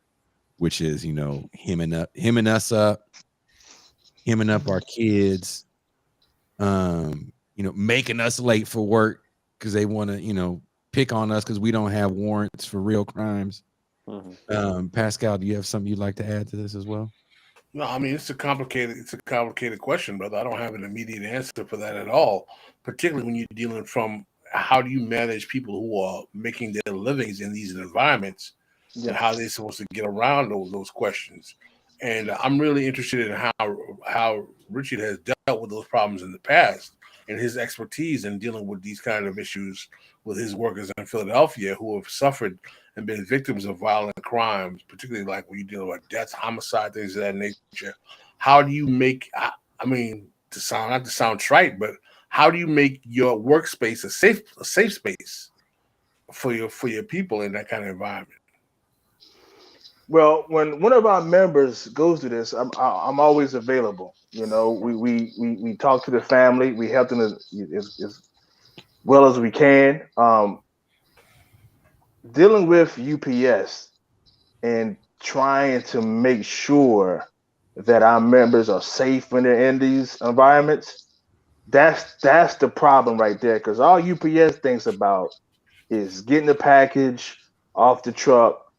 which is, hemming us up, hemming up our kids, making us late for work because they want to, pick on us because we don't have warrants for real crimes. Pascal, do you have something you'd like to add to this as well? No, I mean, it's a complicated question, brother. I don't have an immediate answer for that at all, particularly when you're dealing from how do you manage people who are making their livings in these environments, and how they're supposed to get around those questions. And I'm really interested in how Richard has dealt with those problems in the past, and his expertise in dealing with these kind of issues with his workers in Philadelphia who have suffered and been victims of violent crimes, particularly like when you deal with deaths, homicide, things of that nature. How do you make, I mean, not to sound trite, but how do you make your workspace a safe space for your people in that kind of environment? Well, when one of our members goes to this, I'm always available. We talk to the family, we help them as well as we can. Dealing with UPS and trying to make sure that our members are safe when they're in these environments, that's the problem right there. Because all UPS thinks about is getting the package off the truck,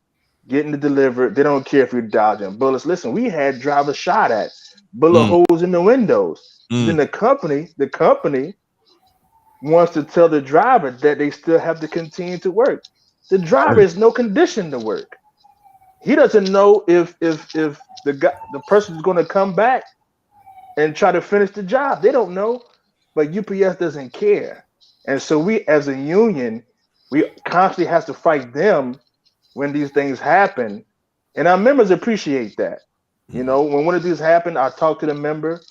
getting it delivered. They don't care if you're dodging bullets. Listen, we had drivers shot at, bullet holes in the windows. Then the company wants to tell the driver that they still have to continue to work. The driver is no condition to work. He doesn't know if the person is going to come back and try to finish the job. They don't know, but UPS doesn't care. And so we, as a union, we constantly have to fight them when these things happen. And our members appreciate that. When one of these happen, I talk to the member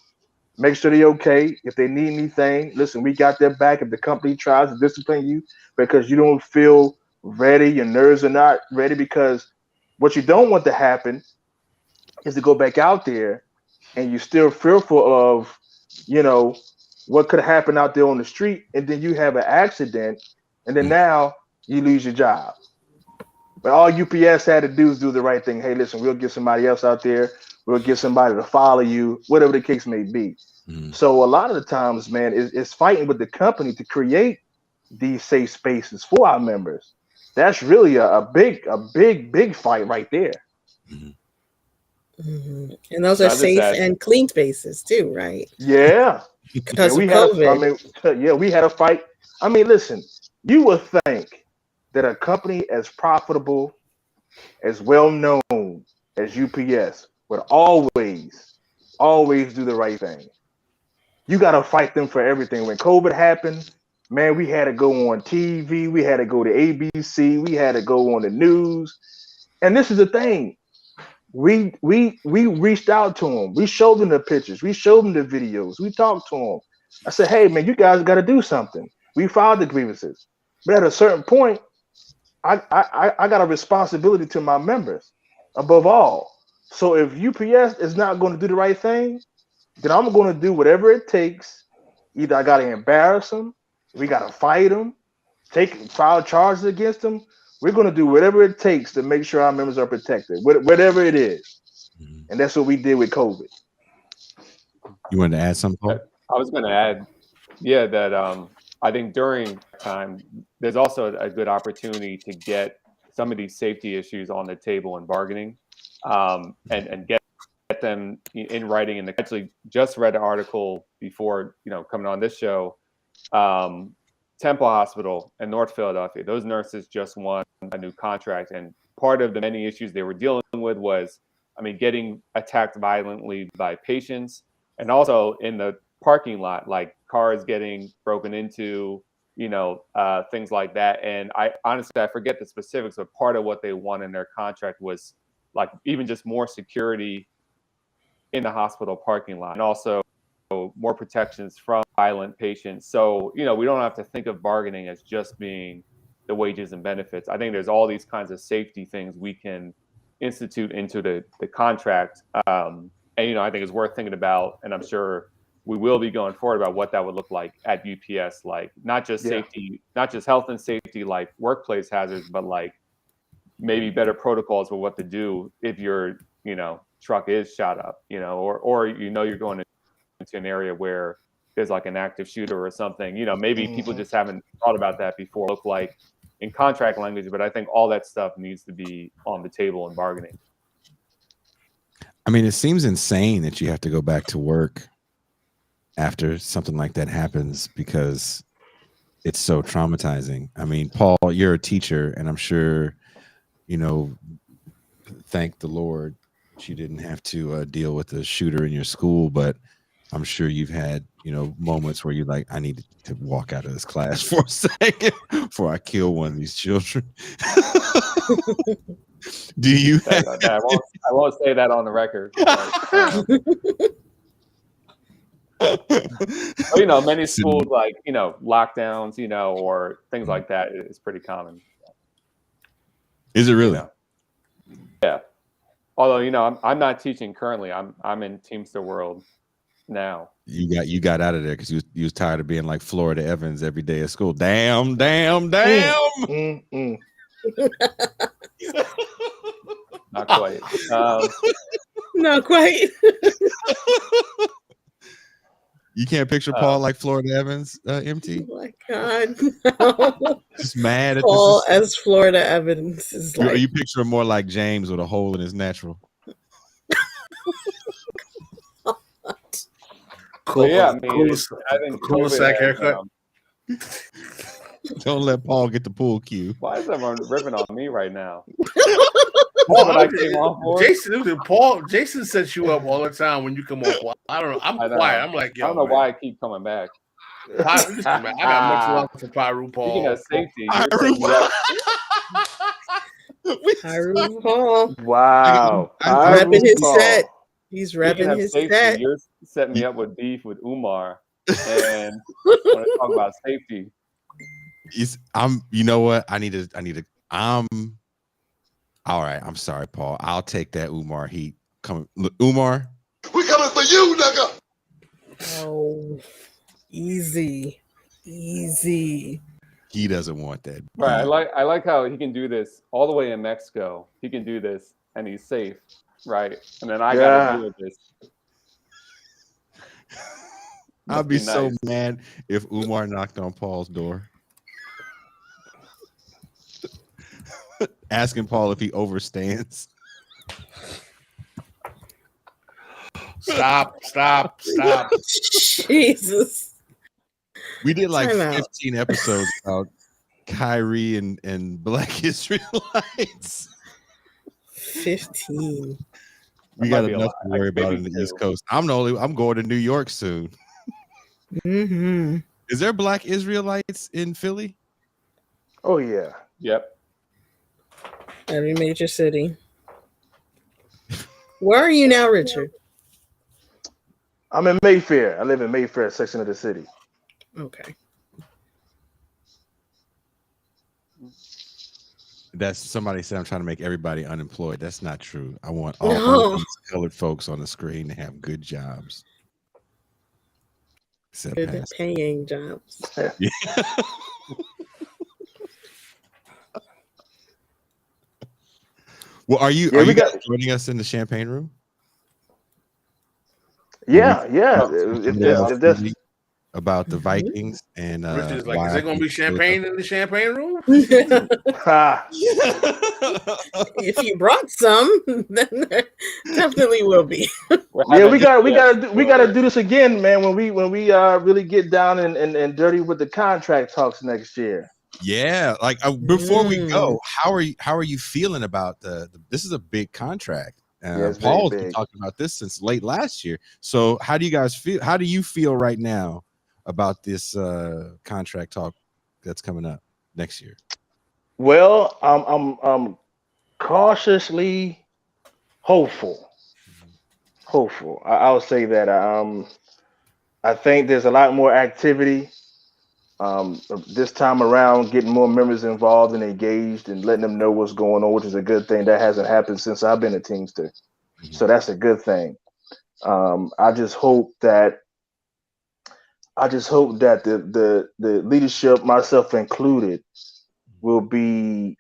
Make sure they're okay. If they need anything, listen, we got their back. If the company tries to discipline you because you don't feel ready, your nerves are not ready, because what you don't want to happen is to go back out there and you're still fearful of, you know, what could happen out there on the street, and then you have an accident, and then now you lose your job. But all UPS had to do is do the right thing. Hey, listen, we'll get somebody else out there. We'll get somebody to follow you, whatever the case may be. So a lot of the times, man, it's fighting with the company to create these safe spaces for our members. That's really a big fight right there. And those are safe and clean spaces too, right? Yeah. Because we of had COVID. we had a fight. I mean, listen, you would think that a company as profitable, as well known as UPS would always do the right thing. You got to fight them for everything. When COVID happened, man, we had to go on TV, we had to go to ABC, we had to go on the news. And this is the thing. We reached out to them. We showed them the pictures. We showed them the videos. We talked to them. I said, hey, man, you guys got to do something. We filed the grievances. But at a certain point, I got a responsibility to my members above all. So if UPS is not going to do the right thing, then I'm going to do whatever it takes. Either I got to embarrass them, we got to fight them, file charges against them. We're going to do whatever it takes to make sure our members are protected, whatever it is. And that's what we did with COVID. You wanted to add something, Paul? I was going to add, that I think during that time, there's also a good opportunity to get some of these safety issues on the table in bargaining, and get them in writing. And I actually just read an article before, coming on this show. Temple Hospital in North Philadelphia, those nurses just won a new contract, and part of the many issues they were dealing with was, getting attacked violently by patients, and also in the parking lot, like cars getting broken into, things like that. And I honestly, I forget the specifics, but part of what they won in their contract was like even just more security in the hospital parking lot, and also more protections from violent patients. So, we don't have to think of bargaining as just being the wages and benefits. I think there's all these kinds of safety things we can institute into the contract. And, I think it's worth thinking about, and I'm sure we will be going forward about what that would look like at UPS, like not just safety, not just health and safety, like workplace hazards, but like maybe better protocols for what to do if your, truck is shot up, or you're going into an area where there's like an active shooter or something, maybe people just haven't thought about that before, look like in contract language, but I think all that stuff needs to be on the table in bargaining. It seems insane that you have to go back to work after something like that happens, because it's so traumatizing. Paul, you're a teacher, and I'm sure, thank the Lord you didn't have to deal with a shooter in your school, but I'm sure you've had, moments where you're like, I need to walk out of this class for a second before I kill one of these children. Do you? I won't say that on the record. But, many schools, like, lockdowns, or things like that is pretty common. Is it really? Yeah. Although, I'm not teaching currently. I'm in Teamster world now. You got out of there because you was tired of being like Florida Evans every day at school. Damn. Not quite. Not quite. You can't picture Paul like Florida Evans, MT? Oh my God, no. Just mad at Paul as Florida Evans is like. You picture him more like James with a hole in his natural. Cool. Yeah, I think cul-de-sac haircut. Don't let Paul get the pool cue. Why is everyone ripping on me right now? Jason sets you up all the time when you come off. I don't know. I'm quiet. I'm like, yo, I don't know why I keep coming back. I got much love for Pyru Paul. Speaking of safety, Pyru Paul. Wow. I'm repping his set. He's Speaking revving of his safety, set. you're setting me up with beef with Umar, and I want to talk about safety. You know what? I need to, all right. I'm sorry, Paul. I'll take that Umar heat. Look, Umar. We coming for you, nigga. Oh, easy. He doesn't want that. Right. I like how he can do this all the way in Mexico. He can do this and he's safe. Right. And then I gotta deal with this. I'd be so mad if Umar knocked on Paul's door. Asking Paul if he overstands. Stop. Jesus. We did like Time out. 15 episodes about Kyrie and Black Israelites. 15. We got enough to worry about in the East Coast. I'm going to New York soon. Mm-hmm. Is there Black Israelites in Philly? Oh yeah. Yep. Every major city. Where are you now, Richard? I'm in Mayfair. I live in Mayfair section of the city. Okay. That's somebody said I'm trying to make everybody unemployed. That's not true. I want all these colored folks on the screen to have good jobs. Except Good paying jobs. Yeah. Well, are you guys joining us in the champagne room? Yeah. If that's about the Vikings and Richard's like, is there gonna be champagne in the champagne room? If you brought some, then there definitely will be. Yeah, we gotta do this again, man. When we really get down and dirty with the contract talks next year. Yeah, like before we go, how are you feeling about this is a big contract. Paul's been talking about this since late last year. So how do you guys feel? How do you feel right now about this contract talk that's coming up next year? Well, I'm cautiously hopeful. I'll say that. I think there's a lot more activity this time around, getting more members involved and engaged and letting them know what's going on, which is a good thing. That hasn't happened since I've been a Teamster, so that's a good thing. I just hope that the leadership, myself included, will be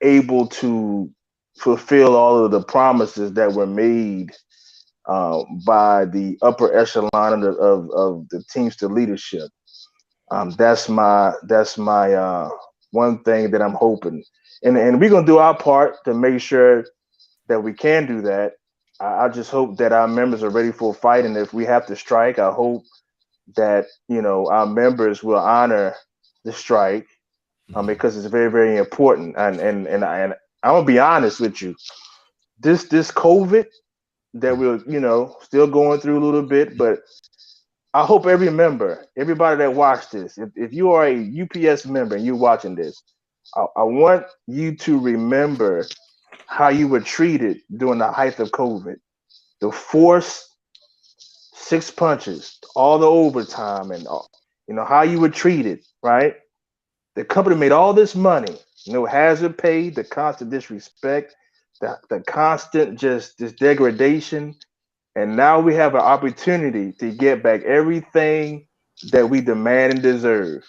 able to fulfill all of the promises that were made by the upper echelon of the Teamster leadership. That's my one thing that I'm hoping, and we're gonna do our part to make sure that we can do that. I just hope that our members are ready for a fight, and if we have to strike, I hope that our members will honor the strike, because it's very, very important. And I'm gonna be honest with you, this COVID that we're still going through a little bit, but I hope everybody that watched this, if you are a UPS member and you're watching this, I want you to remember how you were treated during the height of COVID. The forced 6 punches, all the overtime, and how you were treated, right? The company made all this money, no hazard pay, the constant disrespect, the constant just this degradation. And now we have an opportunity to get back everything that we demand and deserve.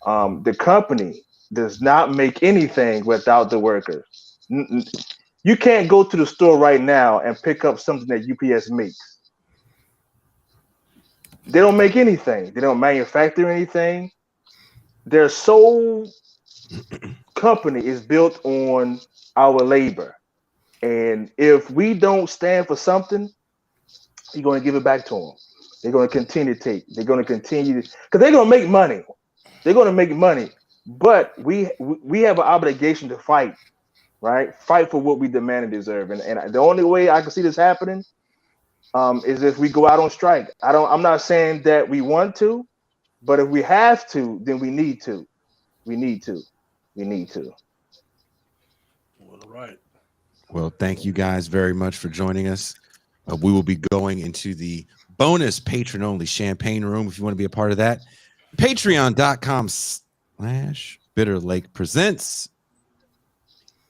The company does not make anything without the workers. You can't go to the store right now and pick up something that UPS makes. They don't make anything. They don't manufacture anything. Their sole company is built on our labor. And if we don't stand for something, you're going to give it back to them. They're going to continue to take. They're going to continue because they're going to make money. They're going to make money. But we have an obligation to fight, right? Fight for what we demand and deserve. And the only way I can see this happening is if we go out on strike. I'm not saying that we want to, but if we have to, then we need to. We need to. All right. Well, thank you guys very much for joining us. We will be going into the bonus patron only champagne room. If you want to be a part of that, patreon.com/Bitter Lake presents.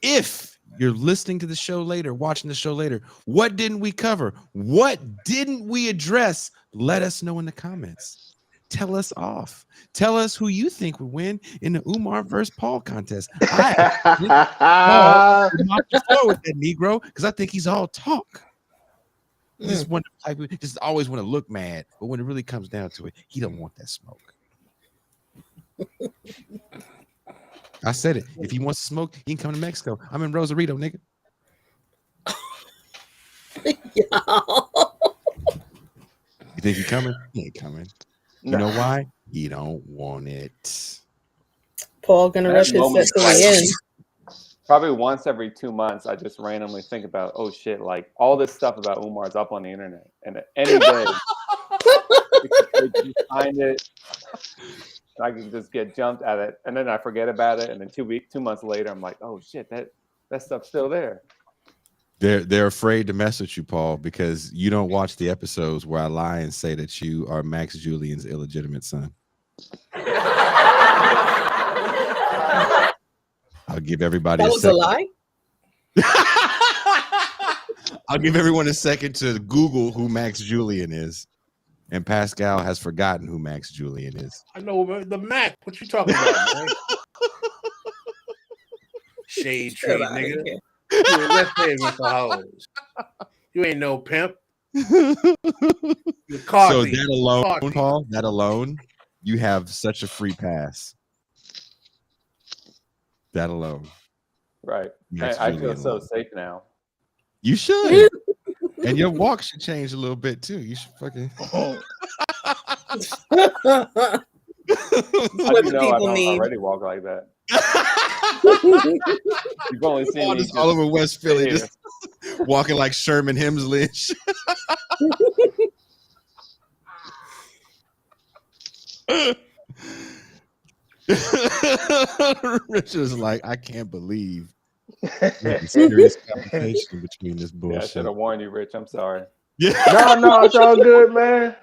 If you're listening to the show later, watching the show later, what didn't we cover? What didn't we address? Let us know in the comments. Tell us off. Tell us who you think would win in the Umar versus Paul contest. I would knock the floor with that Negro because I think he's all talk. He just just always want to look mad, but when it really comes down to it, he don't want that smoke. I said it. If he wants to smoke, he can come to Mexico. I'm in Rosarito, nigga. You think he coming? He ain't coming. You know why? He don't want it. Paul gonna rep his set till the end. Probably once every 2 months, I just randomly think about, oh shit, like all this stuff about Umar's up on the internet, and any day you find it, I can just get jumped at it, and then I forget about it, and then 2 months later, I'm like, oh shit, that stuff's still there. They're afraid to mess with you, Paul, because you don't watch the episodes where I lie and say that you are Max Julian's illegitimate son. I'll give everybody that was a lie. I'll give everyone a second to Google who Max Julian is. And Pascal has forgotten who Max Julian is. I know the Mac. What you talking about, man? Shade tree, nigga. Let's play with the hoes. You ain't no pimp. So that alone, Paul, that alone, you have such a free pass. That alone. Right. I feel so safe now. You should. And your walk should change a little bit too. You should fucking. What the people need. I already walk like that. You've only seen me all over West Philly, just walking like Sherman Hemsley. Richard is like, I can't believe serious complication between this bullshit. Yeah, I should have warned you, Rich. I'm sorry. Yeah. No, it's all good, man.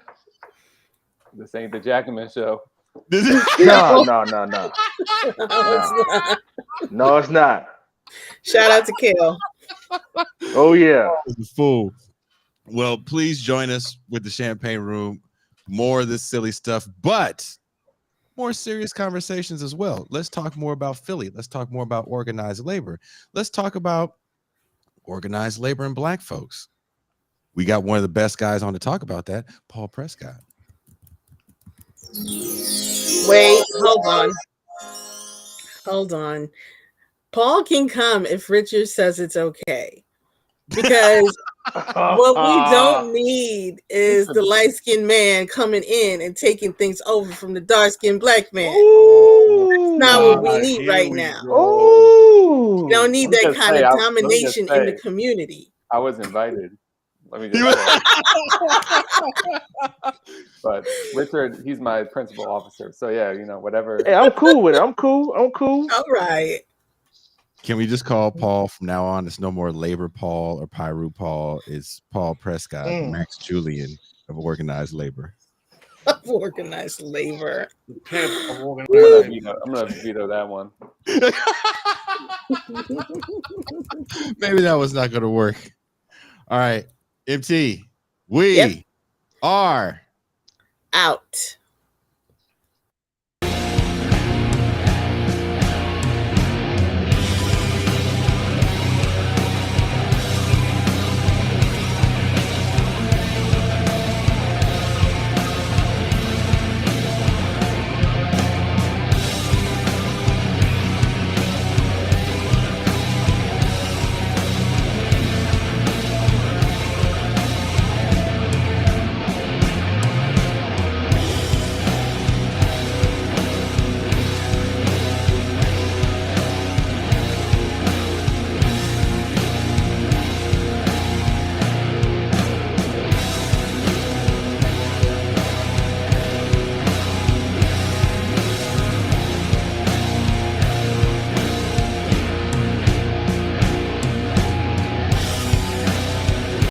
This ain't the Jackman show. No. No, it's not. Shout out to Kale. Oh yeah. Fool. Well, please join us with the Champagne Room. More of this silly stuff, but more serious conversations as well. Let's talk more about Philly. Let's talk more about organized labor. Let's talk about organized labor and Black folks. We got one of the best guys on to talk about that, Paul Prescott. Wait, hold on. Paul can come if Richard says it's okay. Because what we don't need is the light-skinned man coming in and taking things over from the dark-skinned Black man. That's not what we need right now. Oh, We don't need that kind of domination in the community. I was invited. Let me just say. But Richard, he's my principal officer. So yeah, whatever. Hey, I'm cool with it. I'm cool. All right. Can we just call Paul from now on? It's no more Labor Paul or Pyru Paul. It's Paul Prescott, Max Julian of organized labor. Of organized labor. I'm gonna veto that one. Maybe that was not gonna work. All right, MT, we are out.